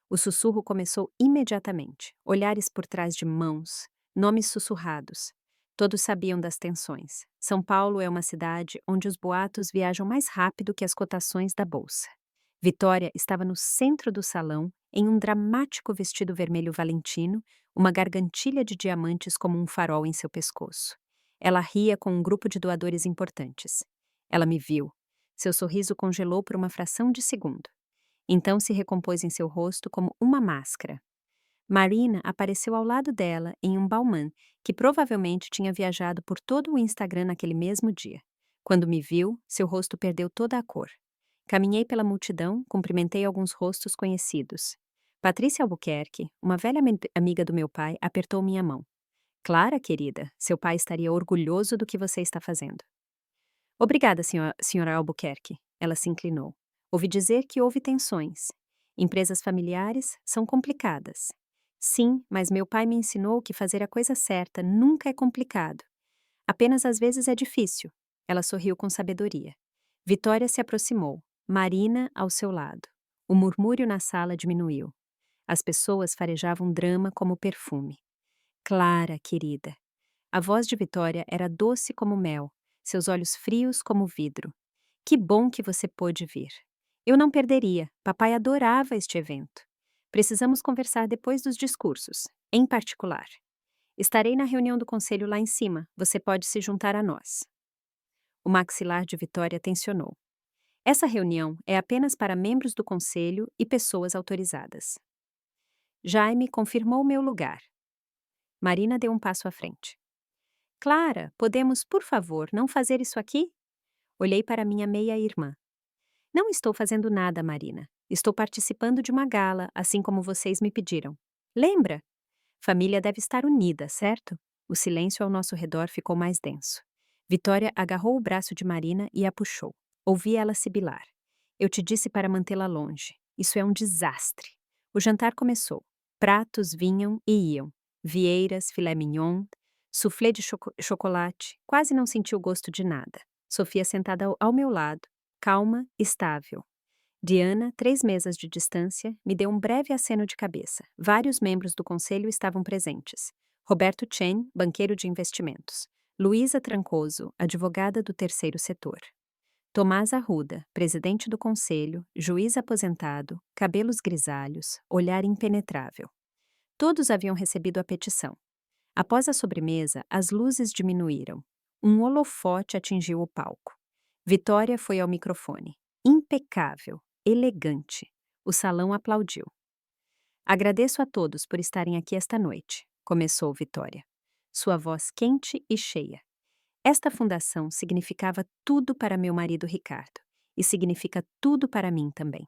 O sussurro começou imediatamente. Olhares por trás de mãos, nomes sussurrados. Todos sabiam das tensões. São Paulo é uma cidade onde os boatos viajam mais rápido que as cotações da bolsa. Vitória estava no centro do salão, em um dramático vestido vermelho valentino, uma gargantilha de diamantes como um farol em seu pescoço. Ela ria com um grupo de doadores importantes. Ela me viu. Seu sorriso congelou por uma fração de segundo. Então se recompôs em seu rosto como uma máscara. Marina apareceu ao lado dela em um Balmain, que provavelmente tinha viajado por todo o Instagram naquele mesmo dia. Quando me viu, seu rosto perdeu toda a cor. Caminhei pela multidão, cumprimentei alguns rostos conhecidos. Patrícia Albuquerque, uma velha amiga do meu pai, apertou minha mão. Clara, querida, seu pai estaria orgulhoso do que você está fazendo. Obrigada, senhora Albuquerque. Ela se inclinou. Ouvi dizer que houve tensões. Empresas familiares são complicadas. Sim, mas meu pai me ensinou que fazer a coisa certa nunca é complicado. Apenas às vezes é difícil. Ela sorriu com sabedoria. Vitória se aproximou, Marina ao seu lado. O murmúrio na sala diminuiu. As pessoas farejavam drama como perfume. Clara, querida. A voz de Vitória era doce como mel, seus olhos frios como vidro. Que bom que você pôde vir. Eu não perderia, papai adorava este evento. Precisamos conversar depois dos discursos, em particular. Estarei na reunião do conselho lá em cima, você pode se juntar a nós. O maxilar de Vitória tensionou. Essa reunião é apenas para membros do conselho e pessoas autorizadas. Jaime confirmou meu lugar. Marina deu um passo à frente. Clara, podemos, por favor, não fazer isso aqui? Olhei para minha meia-irmã. Não estou fazendo nada, Marina. Estou participando de uma gala, assim como vocês me pediram. Lembra? Família deve estar unida, certo? O silêncio ao nosso redor ficou mais denso. Vitória agarrou o braço de Marina e a puxou. Ouvi ela sibilar. Eu te disse para mantê-la longe. Isso é um desastre. O jantar começou. Pratos vinham e iam. Vieiras, filé mignon, soufflé de chocolate. Quase não senti o gosto de nada. Sofia sentada ao meu lado, calma, estável. Diana, 3 mesas de distância, me deu um breve aceno de cabeça. Vários membros do conselho estavam presentes. Roberto Chen, banqueiro de investimentos. Luísa Trancoso, advogada do terceiro setor. Tomás Arruda, presidente do conselho, juiz aposentado, cabelos grisalhos, olhar impenetrável. Todos haviam recebido a petição. Após a sobremesa, as luzes diminuíram. Um holofote atingiu o palco. Vitória foi ao microfone. Impecável, elegante. O salão aplaudiu. Agradeço a todos por estarem aqui esta noite, começou Vitória. Sua voz quente e cheia. Esta fundação significava tudo para meu marido Ricardo e significa tudo para mim também.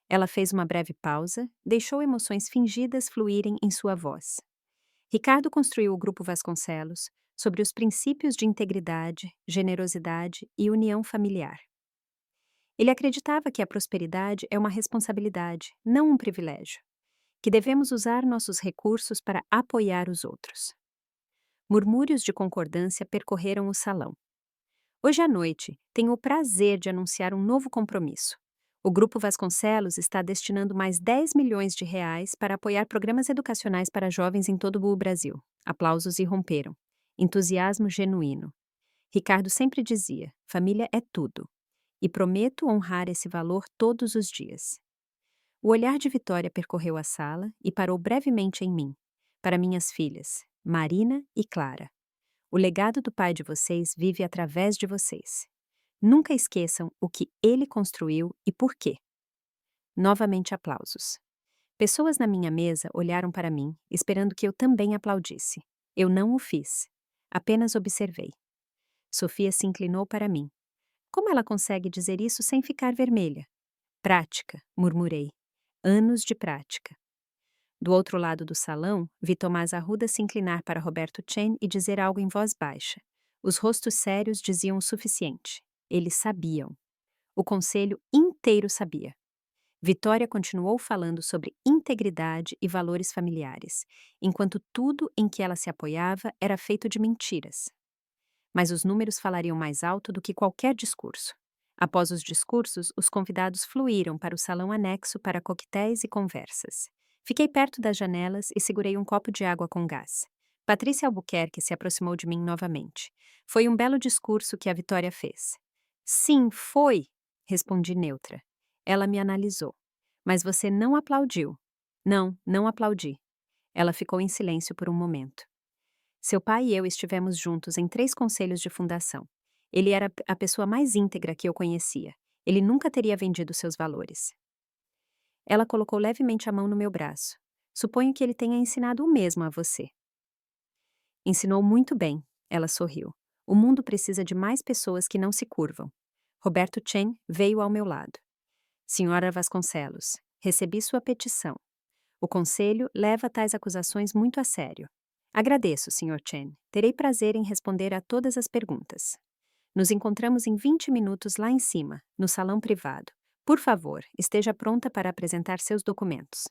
Ela fez uma breve pausa, deixou emoções fingidas fluírem em sua voz. Ricardo construiu o Grupo Vasconcelos sobre os princípios de integridade, generosidade e união familiar. Ele acreditava que a prosperidade é uma responsabilidade, não um privilégio, que devemos usar nossos recursos para apoiar os outros. Murmúrios de concordância percorreram o salão. Hoje à noite, tenho o prazer de anunciar um novo compromisso. O Grupo Vasconcelos está destinando mais 10 milhões de reais para apoiar programas educacionais para jovens em todo o Brasil. Aplausos irromperam. Entusiasmo genuíno. Ricardo sempre dizia: família é tudo. E prometo honrar esse valor todos os dias. O olhar de Vitória percorreu a sala e parou brevemente em mim, para minhas filhas, Marina e Clara. O legado do pai de vocês vive através de vocês. Nunca esqueçam o que ele construiu e por quê. Novamente aplausos. Pessoas na minha mesa olharam para mim, esperando que eu também aplaudisse. Eu não o fiz. Apenas observei. Sofia se inclinou para mim. Como ela consegue dizer isso sem ficar vermelha? Prática, murmurei. Anos de prática. Do outro lado do salão, vi Tomás Arruda se inclinar para Roberto Chen e dizer algo em voz baixa. Os rostos sérios diziam o suficiente. Eles sabiam. O conselho inteiro sabia. Vitória continuou falando sobre integridade e valores familiares, enquanto tudo em que ela se apoiava era feito de mentiras. Mas os números falariam mais alto do que qualquer discurso. Após os discursos, os convidados fluíram para o salão anexo para coquetéis e conversas. Fiquei perto das janelas e segurei um copo de água com gás. Patrícia Albuquerque se aproximou de mim novamente. Foi um belo discurso que a Vitória fez. Sim, foi, respondi neutra. Ela me analisou. Mas você não aplaudiu. Não, não aplaudi. Ela ficou em silêncio por um momento. Seu pai e eu estivemos juntos em 3 conselhos de fundação. Ele era a pessoa mais íntegra que eu conhecia. Ele nunca teria vendido seus valores. Ela colocou levemente a mão no meu braço. Suponho que ele tenha ensinado o mesmo a você. Ensinou muito bem, ela sorriu. O mundo precisa de mais pessoas que não se curvam. Roberto Chen veio ao meu lado. Senhora Vasconcelos, recebi sua petição. O conselho leva tais acusações muito a sério. Agradeço, Sr. Chen. Terei prazer em responder a todas as perguntas. Nos encontramos em 20 minutos lá em cima, no salão privado. Por favor, esteja pronta para apresentar seus documentos.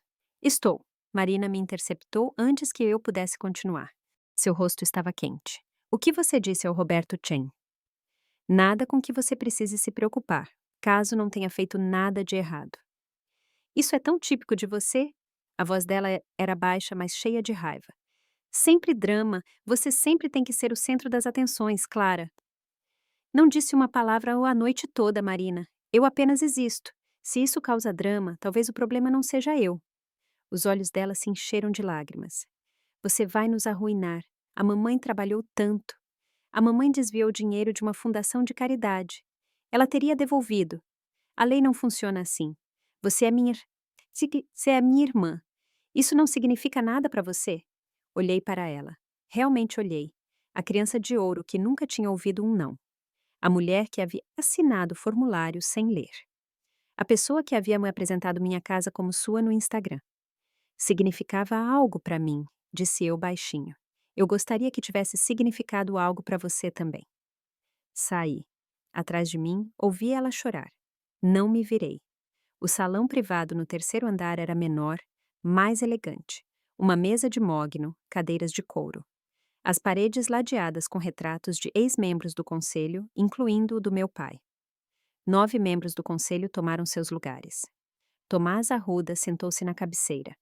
Estou. Marina me interceptou antes que eu pudesse continuar. Seu rosto estava quente. O que você disse ao Roberto Chen? Nada com que você precise se preocupar, caso não tenha feito nada de errado. Isso é tão típico de você? A voz dela era baixa, mas cheia de raiva. Sempre drama, você sempre tem que ser o centro das atenções, Clara. Não disse uma palavra a noite toda, Marina. Eu apenas existo. Se isso causa drama, talvez o problema não seja eu. Os olhos dela se encheram de lágrimas. Você vai nos arruinar. A mamãe trabalhou tanto. A mamãe desviou dinheiro de uma fundação de caridade. Ela teria devolvido. A lei não funciona assim. Você é minha... Você é minha irmã. Isso não significa nada para você? Olhei para ela. Realmente olhei. A criança de ouro que nunca tinha ouvido um não. A mulher que havia assinado o formulário sem ler. A pessoa que havia me apresentado minha casa como sua no Instagram. Significava algo para mim, disse eu baixinho. Eu gostaria que tivesse significado algo para você também. Saí. Atrás de mim, ouvi ela chorar. Não me virei. O salão privado no terceiro andar era menor, mais elegante. Uma mesa de mogno, cadeiras de couro. As paredes ladeadas com retratos de ex-membros do conselho, incluindo o do meu pai. 9 membros do conselho tomaram seus lugares. Tomás Arruda sentou-se na cabeceira.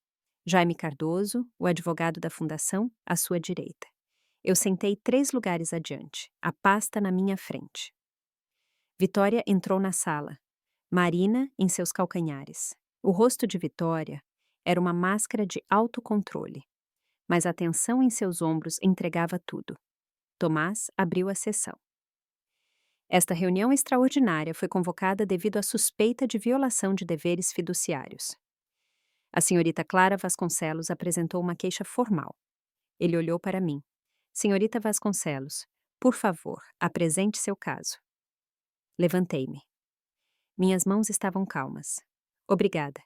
Jaime Cardoso, o advogado da fundação, à sua direita. Eu sentei 3 lugares adiante, a pasta na minha frente. Vitória entrou na sala. Marina em seus calcanhares. O rosto de Vitória era uma máscara de autocontrole, mas a tensão em seus ombros entregava tudo. Tomás abriu a sessão. Esta reunião extraordinária foi convocada devido à suspeita de violação de deveres fiduciários. A senhorita Clara Vasconcelos apresentou uma queixa formal. Ele olhou para mim. Senhorita Vasconcelos, por favor, apresente seu caso. Levantei-me. Minhas mãos estavam calmas. Obrigada.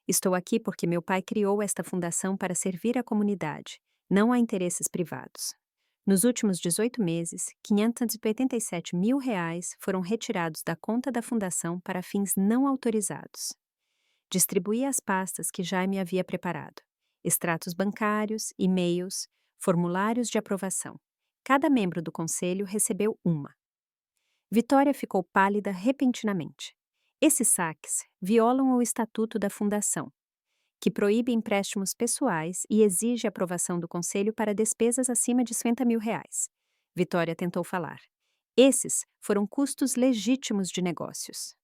Estou aqui porque meu pai criou esta fundação para servir a comunidade, não a interesses privados. Nos últimos 18 meses, R$ 587 mil foram retirados da conta da fundação para fins não autorizados. Distribuí as pastas que Jaime havia preparado. Extratos bancários, e-mails, formulários de aprovação. Cada membro do conselho recebeu uma. Vitória ficou pálida repentinamente. Esses saques violam o estatuto da fundação, que proíbe empréstimos pessoais e exige aprovação do conselho para despesas acima de R$ 50 mil. Vitória tentou falar. Esses foram custos legítimos de negócios.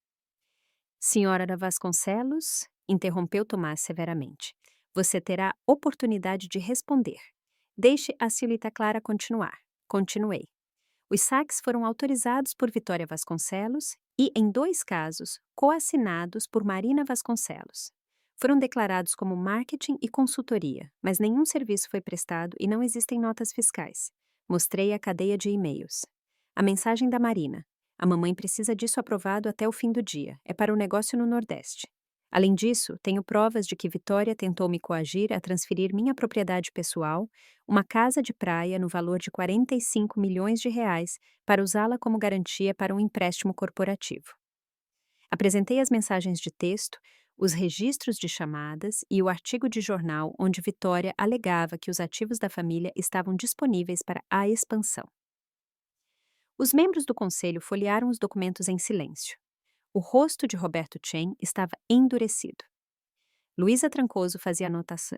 Senhora da Vasconcelos, interrompeu Tomás severamente. Você terá oportunidade de responder. Deixe a senhorita Clara continuar. Continuei. Os saques foram autorizados por Vitória Vasconcelos e, em 2 casos, coassinados por Marina Vasconcelos. Foram declarados como marketing e consultoria, mas nenhum serviço foi prestado e não existem notas fiscais. Mostrei a cadeia de e-mails. A mensagem da Marina. A mamãe precisa disso aprovado até o fim do dia. É para o negócio no Nordeste. Além disso, tenho provas de que Vitória tentou me coagir a transferir minha propriedade pessoal, uma casa de praia no valor de R$ 45 milhões, para usá-la como garantia para um empréstimo corporativo. Apresentei as mensagens de texto, os registros de chamadas e o artigo de jornal onde Vitória alegava que os ativos da família estavam disponíveis para a expansão. Os membros do conselho folhearam os documentos em silêncio. O rosto de Roberto Chen estava endurecido. Luísa Trancoso fazia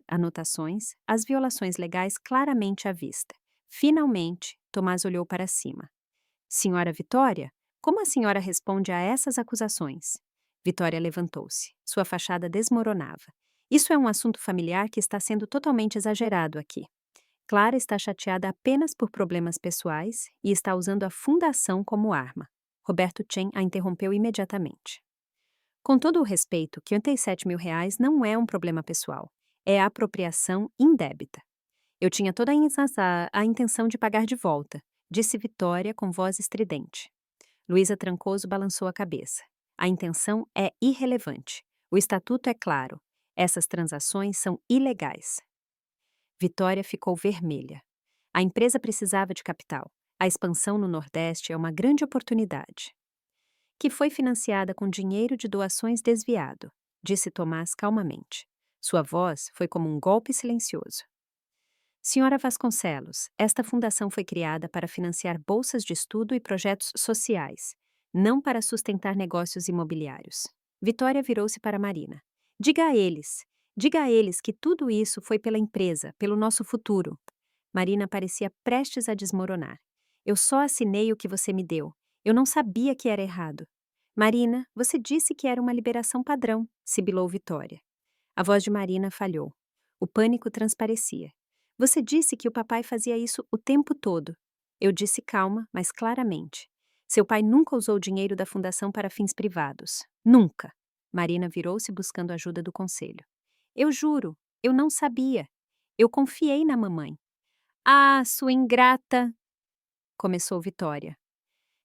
anotações, as violações legais claramente à vista. Finalmente, Tomás olhou para cima. Senhora Vitória, como a senhora responde a essas acusações? Vitória levantou-se. Sua fachada desmoronava. Isso é um assunto familiar que está sendo totalmente exagerado aqui. Clara está chateada apenas por problemas pessoais e está usando a fundação como arma. Roberto Chen a interrompeu imediatamente. Com todo o respeito, R$ 57 mil não é um problema pessoal. É a apropriação indébita. Eu tinha toda a intenção de pagar de volta, disse Vitória com voz estridente. Luísa Trancoso balançou a cabeça. A intenção é irrelevante. O estatuto é claro. Essas transações são ilegais. Vitória ficou vermelha. A empresa precisava de capital. A expansão no Nordeste é uma grande oportunidade. Que foi financiada com dinheiro de doações desviado, disse Tomás calmamente. Sua voz foi como um golpe silencioso. Senhora Vasconcelos, esta fundação foi criada para financiar bolsas de estudo e projetos sociais, não para sustentar negócios imobiliários. Vitória virou-se para Marina. Diga a eles que tudo isso foi pela empresa, pelo nosso futuro. Marina parecia prestes a desmoronar. Eu só assinei o que você me deu. Eu não sabia que era errado. Marina, você disse que era uma liberação padrão, sibilou Vitória. A voz de Marina falhou. O pânico transparecia. Você disse que o papai fazia isso o tempo todo. Eu disse calma, mas claramente. Seu pai nunca usou o dinheiro da fundação para fins privados. Nunca. Marina virou-se buscando ajuda do conselho. Eu juro, eu não sabia. Eu confiei na mamãe. Ah, sua ingrata! Começou Vitória.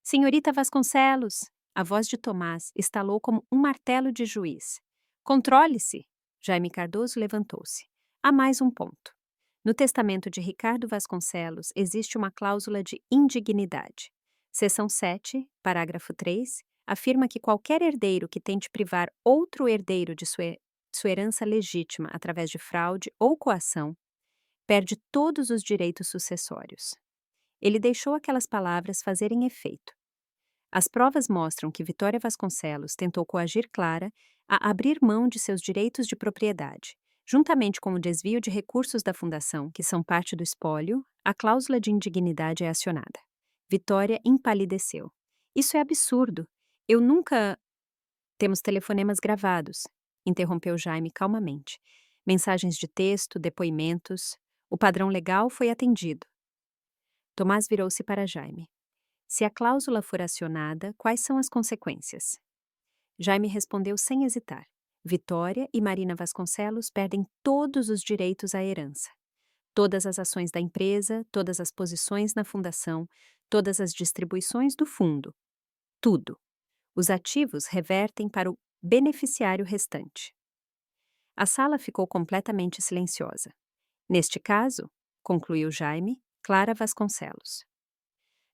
Senhorita Vasconcelos! A voz de Tomás estalou como um martelo de juiz. Controle-se! Jaime Cardoso levantou-se. Há mais um ponto. No testamento de Ricardo Vasconcelos existe uma cláusula de indignidade. Seção 7, parágrafo 3, afirma que qualquer herdeiro que tente privar outro herdeiro de sua herança legítima através de fraude ou coação perde todos os direitos sucessórios. Ele deixou aquelas palavras fazerem efeito. As provas mostram que Vitória Vasconcelos tentou coagir Clara a abrir mão de seus direitos de propriedade. Juntamente com o desvio de recursos da fundação, que são parte do espólio, a cláusula de indignidade é acionada. Vitória empalideceu. Isso é absurdo. Eu nunca... Temos telefonemas gravados, interrompeu Jaime calmamente. Mensagens de texto, depoimentos. O padrão legal foi atendido. Tomás virou-se para Jaime. Se a cláusula for acionada, quais são as consequências? Jaime respondeu sem hesitar. Vitória e Marina Vasconcelos perdem todos os direitos à herança. Todas as ações da empresa, todas as posições na fundação, todas as distribuições do fundo. Tudo. Os ativos revertem para o beneficiário restante. A sala ficou completamente silenciosa. Neste caso, concluiu Jaime, Clara Vasconcelos.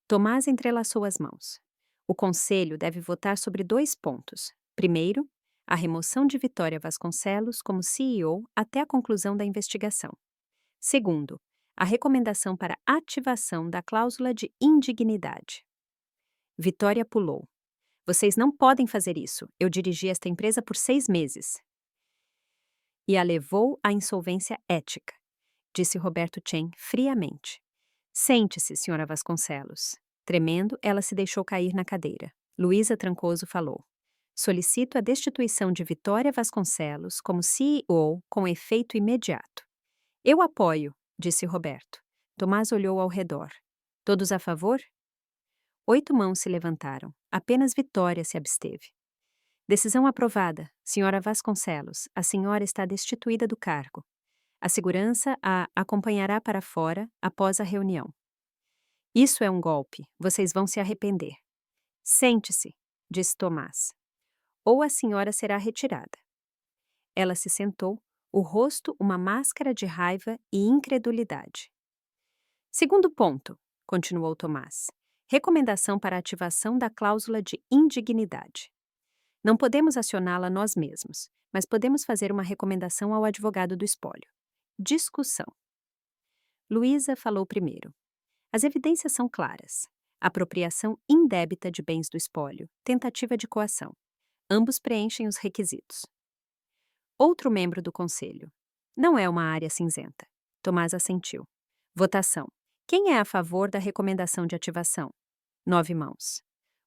Tomás entrelaçou as mãos. O conselho deve votar sobre 2 pontos. Primeiro, a remoção de Vitória Vasconcelos como CEO até a conclusão da investigação. Segundo, a recomendação para ativação da cláusula de indignidade. Vitória pulou. Vocês não podem fazer isso. Eu dirigi esta empresa por 6 meses. E a levou à insolvência ética, disse Roberto Chen friamente. Sente-se, senhora Vasconcelos. Tremendo, ela se deixou cair na cadeira. Luísa Trancoso falou. Solicito a destituição de Vitória Vasconcelos como CEO com efeito imediato. Eu apoio, disse Roberto. Tomás olhou ao redor. Todos a favor? 8 mãos se levantaram. Apenas Vitória se absteve. Decisão aprovada. Senhora Vasconcelos, a senhora está destituída do cargo. A segurança a acompanhará para fora após a reunião. Isso é um golpe. Vocês vão se arrepender. Sente-se, disse Tomás. Ou a senhora será retirada. Ela se sentou, o rosto uma máscara de raiva e incredulidade. Segundo ponto, continuou Tomás. Recomendação para ativação da cláusula de indignidade. Não podemos acioná-la nós mesmos, mas podemos fazer uma recomendação ao advogado do espólio. Discussão. Luísa falou primeiro. As evidências são claras. Apropriação indébita de bens do espólio, tentativa de coação. Ambos preenchem os requisitos. Outro membro do conselho. Não é uma área cinzenta. Tomás assentiu. Votação. Quem é a favor da recomendação de ativação? 9 mãos.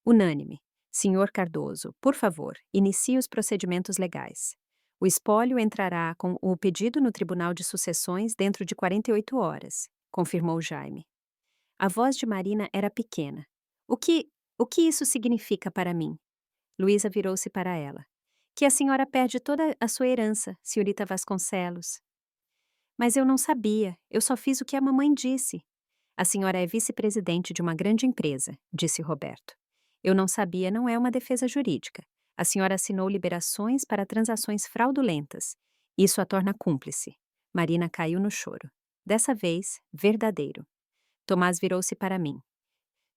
Unânime. Senhor Cardoso, por favor, inicie os procedimentos legais. O espólio entrará com o pedido no Tribunal de Sucessões dentro de 48 horas, confirmou Jaime. A voz de Marina era pequena. O que isso significa para mim? Luísa virou-se para ela. Que a senhora perde toda a sua herança, senhorita Vasconcelos. Mas eu não sabia, eu só fiz o que a mamãe disse. A senhora é vice-presidente de uma grande empresa, disse Roberto. Eu não sabia não é uma defesa jurídica. A senhora assinou liberações para transações fraudulentas. Isso a torna cúmplice. Marina caiu no choro. Dessa vez, verdadeiro. Tomás virou-se para mim.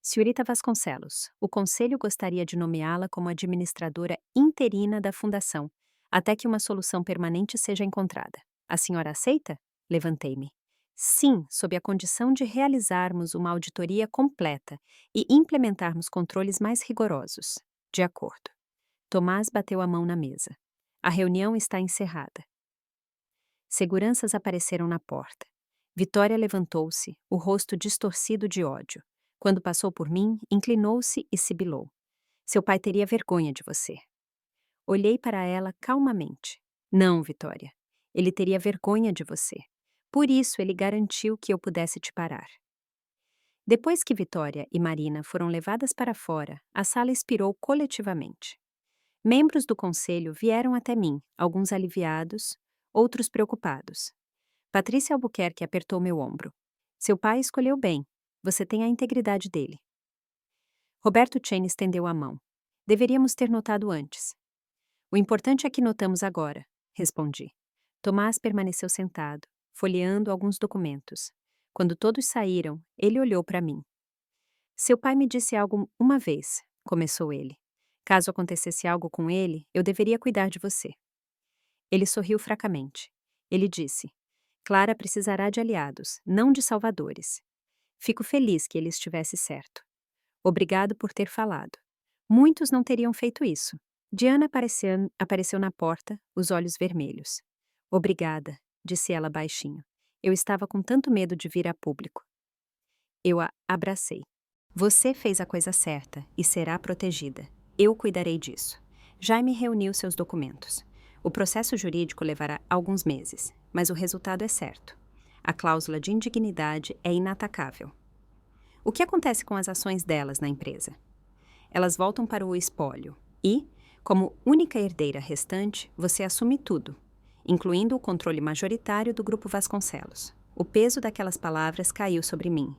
Senhorita Vasconcelos, o conselho gostaria de nomeá-la como administradora interina da fundação, até que uma solução permanente seja encontrada. A senhora aceita? Levantei-me. Sim, sob a condição de realizarmos uma auditoria completa e implementarmos controles mais rigorosos. De acordo. Tomás bateu a mão na mesa. A reunião está encerrada. Seguranças apareceram na porta. Vitória levantou-se, o rosto distorcido de ódio. Quando passou por mim, inclinou-se e sibilou. Seu pai teria vergonha de você. Olhei para ela calmamente. Não, Vitória. Ele teria vergonha de você. Por isso ele garantiu que eu pudesse te parar. Depois que Vitória e Marina foram levadas para fora, a sala expirou coletivamente. Membros do conselho vieram até mim, alguns aliviados, outros preocupados. Patrícia Albuquerque apertou meu ombro. Seu pai escolheu bem. Você tem a integridade dele. Roberto Chen estendeu a mão. Deveríamos ter notado antes. O importante é que notamos agora, respondi. Tomás permaneceu sentado, folheando alguns documentos. Quando todos saíram, ele olhou para mim. Seu pai me disse algo uma vez, começou ele. Caso acontecesse algo com ele, eu deveria cuidar de você. Ele sorriu fracamente. Ele disse: Clara precisará de aliados, não de salvadores. Fico feliz que ele estivesse certo. Obrigado por ter falado. Muitos não teriam feito isso. Diana apareceu na porta, os olhos vermelhos. Obrigada, disse ela baixinho. Eu estava com tanto medo de vir a público. Eu a abracei. Você fez a coisa certa e será protegida. Eu cuidarei disso. Jaime reuniu seus documentos. O processo jurídico levará alguns meses, mas o resultado é certo. A cláusula de indignidade é inatacável. O que acontece com as ações delas na empresa? Elas voltam para o espólio e, como única herdeira restante, você assume tudo, incluindo o controle majoritário do Grupo Vasconcelos. O peso daquelas palavras caiu sobre mim.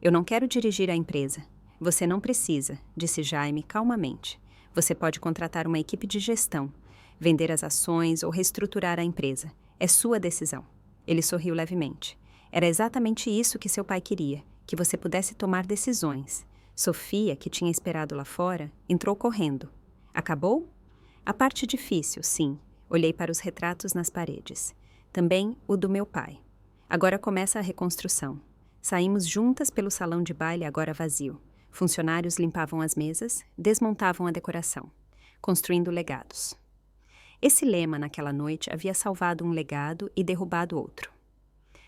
Eu não quero dirigir a empresa. Você não precisa, disse Jaime calmamente. Você pode contratar uma equipe de gestão, vender as ações ou reestruturar a empresa. É sua decisão. Ele sorriu levemente. Era exatamente isso que seu pai queria, que você pudesse tomar decisões. Sofia, que tinha esperado lá fora, entrou correndo. Acabou? A parte difícil, sim. Olhei para os retratos nas paredes. Também o do meu pai. Agora começa a reconstrução. Saímos juntas pelo salão de baile agora vazio. Funcionários limpavam as mesas, desmontavam a decoração, construindo legados. Esse lema, naquela noite, havia salvado um legado e derrubado outro.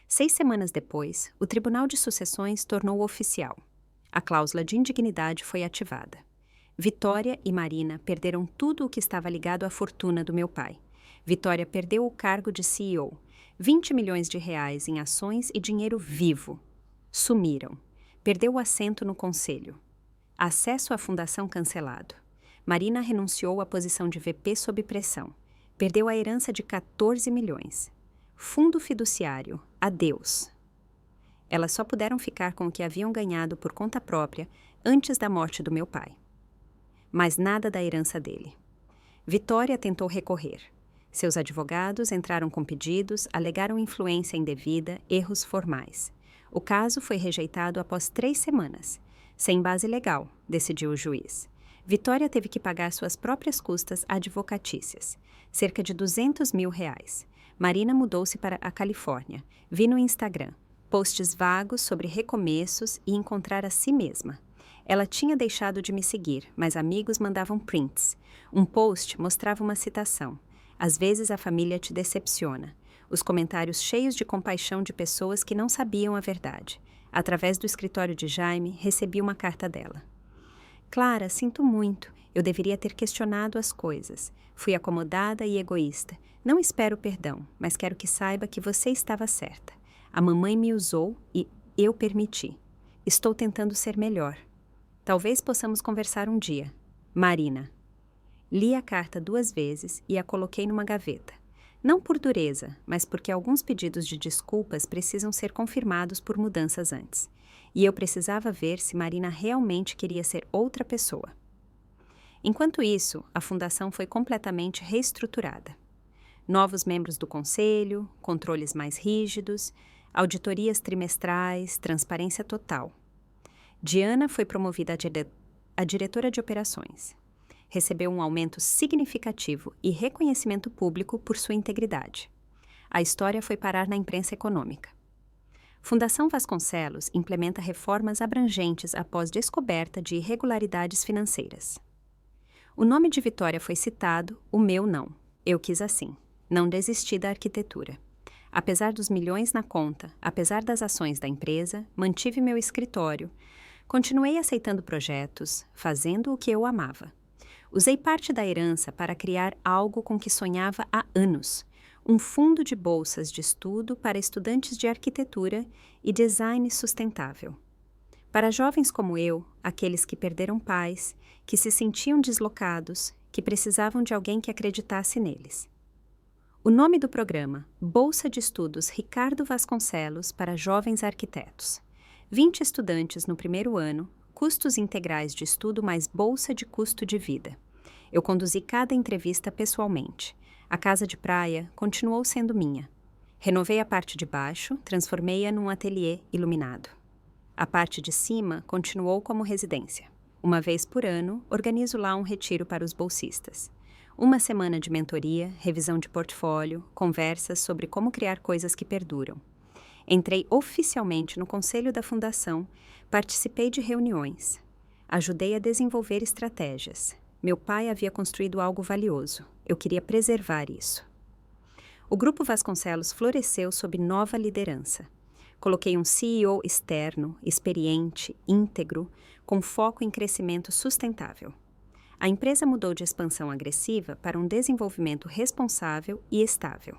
6 semanas depois, o Tribunal de Sucessões tornou oficial. A cláusula de indignidade foi ativada. Vitória e Marina perderam tudo o que estava ligado à fortuna do meu pai. Vitória perdeu o cargo de CEO, 20 milhões de reais em ações e dinheiro vivo. Sumiram. Perdeu o assento no conselho. Acesso à fundação cancelado. Marina renunciou à posição de VP sob pressão. Perdeu a herança de 14 milhões. Fundo fiduciário. Adeus. Elas só puderam ficar com o que haviam ganhado por conta própria antes da morte do meu pai. Mas nada da herança dele. Vitória tentou recorrer. Seus advogados entraram com pedidos, alegaram influência indevida, erros formais. O caso foi rejeitado após 3 semanas. Sem base legal, decidiu o juiz. Vitória teve que pagar suas próprias custas advocatícias, cerca de 200 mil reais. Marina mudou-se para a Califórnia. Vi no Instagram posts vagos sobre recomeços e encontrar a si mesma. Ela tinha deixado de me seguir, mas amigos mandavam prints. Um post mostrava uma citação. Às vezes a família te decepciona. Os comentários cheios de compaixão de pessoas que não sabiam a verdade. Através do escritório de Jaime, recebi uma carta dela. Clara, sinto muito. Eu deveria ter questionado as coisas. Fui acomodada e egoísta. Não espero perdão, mas quero que saiba que você estava certa. A mamãe me usou e eu permiti. Estou tentando ser melhor. Talvez possamos conversar um dia. Marina. Li a carta 2 vezes e a coloquei numa gaveta. Não por dureza, mas porque alguns pedidos de desculpas precisam ser confirmados por mudanças antes. E eu precisava ver se Marina realmente queria ser outra pessoa. Enquanto isso, a fundação foi completamente reestruturada. Novos membros do conselho, controles mais rígidos, Auditorias trimestrais, transparência total. Diana foi promovida a diretora de operações. Recebeu um aumento significativo e reconhecimento público por sua integridade. A história foi parar na imprensa econômica. Fundação Vasconcelos implementa reformas abrangentes após descoberta de irregularidades financeiras. O nome de Vitória foi citado, o meu não. Eu quis assim. Não desisti da arquitetura. Apesar dos milhões na conta, apesar das ações da empresa, mantive meu escritório, continuei aceitando projetos, fazendo o que eu amava. Usei parte da herança para criar algo com que sonhava há anos, um fundo de bolsas de estudo para estudantes de arquitetura e design sustentável. Para jovens como eu, aqueles que perderam pais, que se sentiam deslocados, que precisavam de alguém que acreditasse neles. O nome do programa, Bolsa de Estudos Ricardo Vasconcelos para Jovens Arquitetos. 20 estudantes no primeiro ano, custos integrais de estudo mais bolsa de custo de vida. Eu conduzi cada entrevista pessoalmente. A casa de praia continuou sendo minha. Renovei a parte de baixo, transformei-a num ateliê iluminado. A parte de cima continuou como residência. Uma vez por ano, organizo lá um retiro para os bolsistas. Uma semana de mentoria, revisão de portfólio, conversas sobre como criar coisas que perduram. Entrei oficialmente no conselho da fundação, participei de reuniões. Ajudei a desenvolver estratégias. Meu pai havia construído algo valioso. Eu queria preservar isso. O Grupo Vasconcelos floresceu sob nova liderança. Coloquei um CEO externo, experiente, íntegro, com foco em crescimento sustentável. A empresa mudou de expansão agressiva para um desenvolvimento responsável e estável.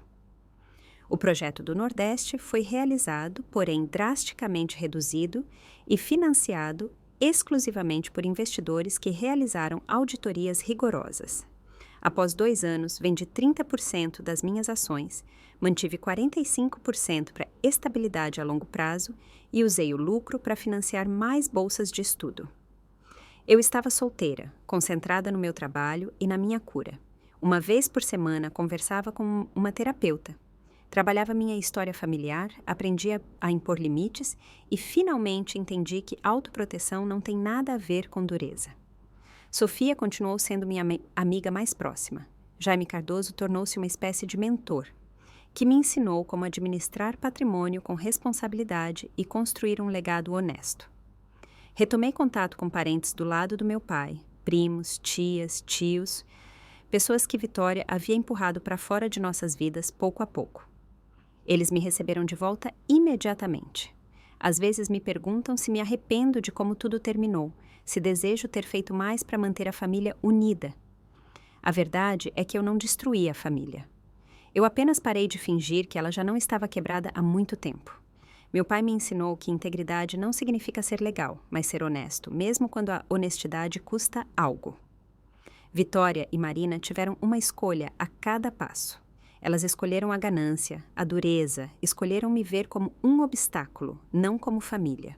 O projeto do Nordeste foi realizado, porém drasticamente reduzido e financiado exclusivamente por investidores que realizaram auditorias rigorosas. Após 2 anos, vendi 30% das minhas ações, mantive 45% para estabilidade a longo prazo e usei o lucro para financiar mais bolsas de estudo. Eu estava solteira, concentrada no meu trabalho e na minha cura. Uma vez por semana, conversava com uma terapeuta. Trabalhava minha história familiar, aprendia a impor limites e finalmente entendi que autoproteção não tem nada a ver com dureza. Sofia continuou sendo minha amiga mais próxima. Jaime Cardoso tornou-se uma espécie de mentor, que me ensinou como administrar patrimônio com responsabilidade e construir um legado honesto. Retomei contato com parentes do lado do meu pai, primos, tias, tios, pessoas que Vitória havia empurrado para fora de nossas vidas pouco a pouco. Eles me receberam de volta imediatamente. Às vezes me perguntam se me arrependo de como tudo terminou, se desejo ter feito mais para manter a família unida. A verdade é que eu não destruí a família. Eu apenas parei de fingir que ela já não estava quebrada há muito tempo. Meu pai me ensinou que integridade não significa ser legal, mas ser honesto, mesmo quando a honestidade custa algo. Vitória e Marina tiveram uma escolha a cada passo. Elas escolheram a ganância, a dureza, escolheram me ver como um obstáculo, não como família.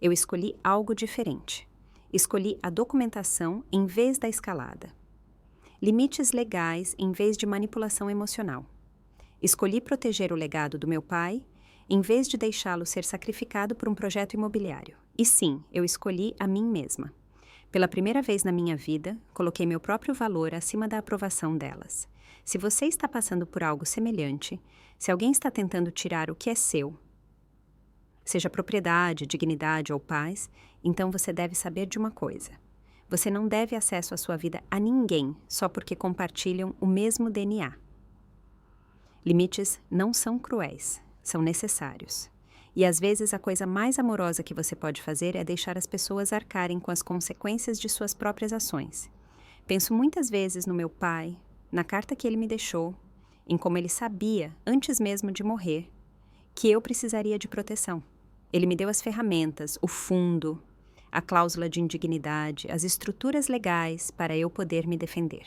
Eu escolhi algo diferente. Escolhi a documentação em vez da escalada. Limites legais em vez de manipulação emocional. Escolhi proteger o legado do meu pai em vez de deixá-lo ser sacrificado por um projeto imobiliário. E sim, eu escolhi a mim mesma. Pela primeira vez na minha vida, coloquei meu próprio valor acima da aprovação delas. Se você está passando por algo semelhante, se alguém está tentando tirar o que é seu, seja propriedade, dignidade ou paz, então você deve saber de uma coisa. Você não deve acesso à sua vida a ninguém só porque compartilham o mesmo DNA. Limites não são cruéis, são necessários. E às vezes a coisa mais amorosa que você pode fazer é deixar as pessoas arcarem com as consequências de suas próprias ações. Penso muitas vezes no meu pai, na carta que ele me deixou, em como ele sabia, antes mesmo de morrer, que eu precisaria de proteção. Ele me deu as ferramentas, o fundo, a cláusula de indignidade, as estruturas legais para eu poder me defender.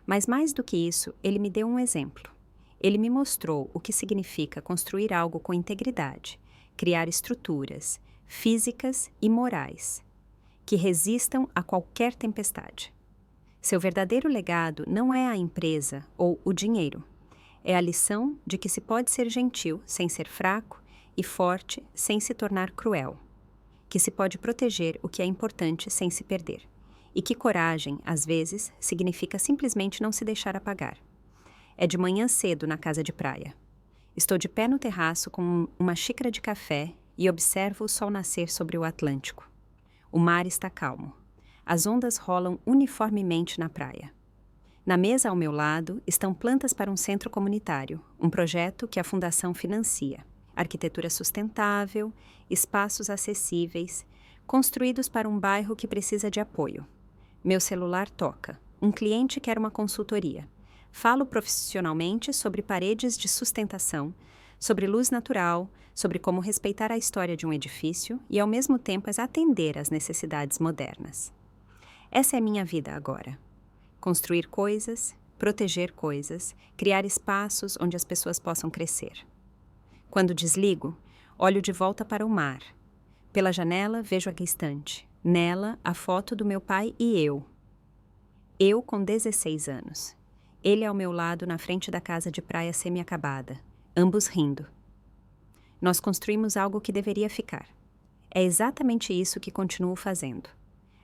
Mas mais do que isso, ele me deu um exemplo. Ele me mostrou o que significa construir algo com integridade, criar estruturas físicas e morais que resistam a qualquer tempestade. Seu verdadeiro legado não é a empresa ou o dinheiro. É a lição de que se pode ser gentil sem ser fraco e forte sem se tornar cruel, que se pode proteger o que é importante sem se perder, e que coragem, às vezes, significa simplesmente não se deixar apagar. É de manhã cedo na casa de praia. Estou de pé no terraço com uma xícara de café e observo o sol nascer sobre o Atlântico. O mar está calmo. As ondas rolam uniformemente na praia. Na mesa ao meu lado estão plantas para um centro comunitário, um projeto que a Fundação financia. Arquitetura sustentável, espaços acessíveis, construídos para um bairro que precisa de apoio. Meu celular toca. Um cliente quer uma consultoria. Falo profissionalmente sobre paredes de sustentação, sobre luz natural, sobre como respeitar a história de um edifício e, ao mesmo tempo, atender às necessidades modernas. Essa é minha vida agora. Construir coisas, proteger coisas, criar espaços onde as pessoas possam crescer. Quando desligo, olho de volta para o mar. Pela janela, vejo a estante. Nela, a foto do meu pai e eu. Eu com 16 anos. Ele ao meu lado na frente da casa de praia semi-acabada, ambos rindo. Nós construímos algo que deveria ficar. É exatamente isso que continuo fazendo.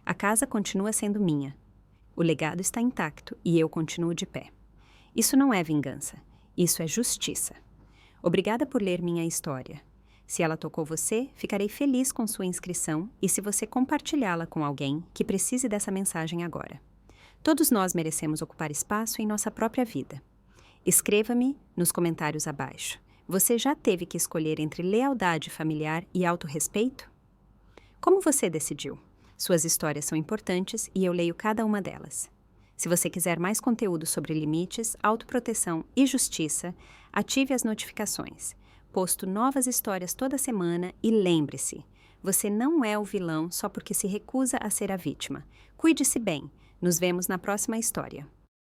A casa continua sendo minha. O legado está intacto e eu continuo de pé. Isso não é vingança. Isso é justiça. Obrigada por ler minha história. Se ela tocou você, ficarei feliz com sua inscrição e se você compartilhá-la com alguém que precise dessa mensagem agora. Todos nós merecemos ocupar espaço em nossa própria vida. Escreva-me nos comentários abaixo. Você já teve que escolher entre lealdade familiar e autorrespeito? Como você decidiu? Suas histórias são importantes e eu leio cada uma delas. Se você quiser mais conteúdo sobre limites, autoproteção e justiça, ative as notificações. Posto novas histórias toda semana e lembre-se, você não é o vilão só porque se recusa a ser a vítima. Cuide-se bem. Nos vemos na próxima história.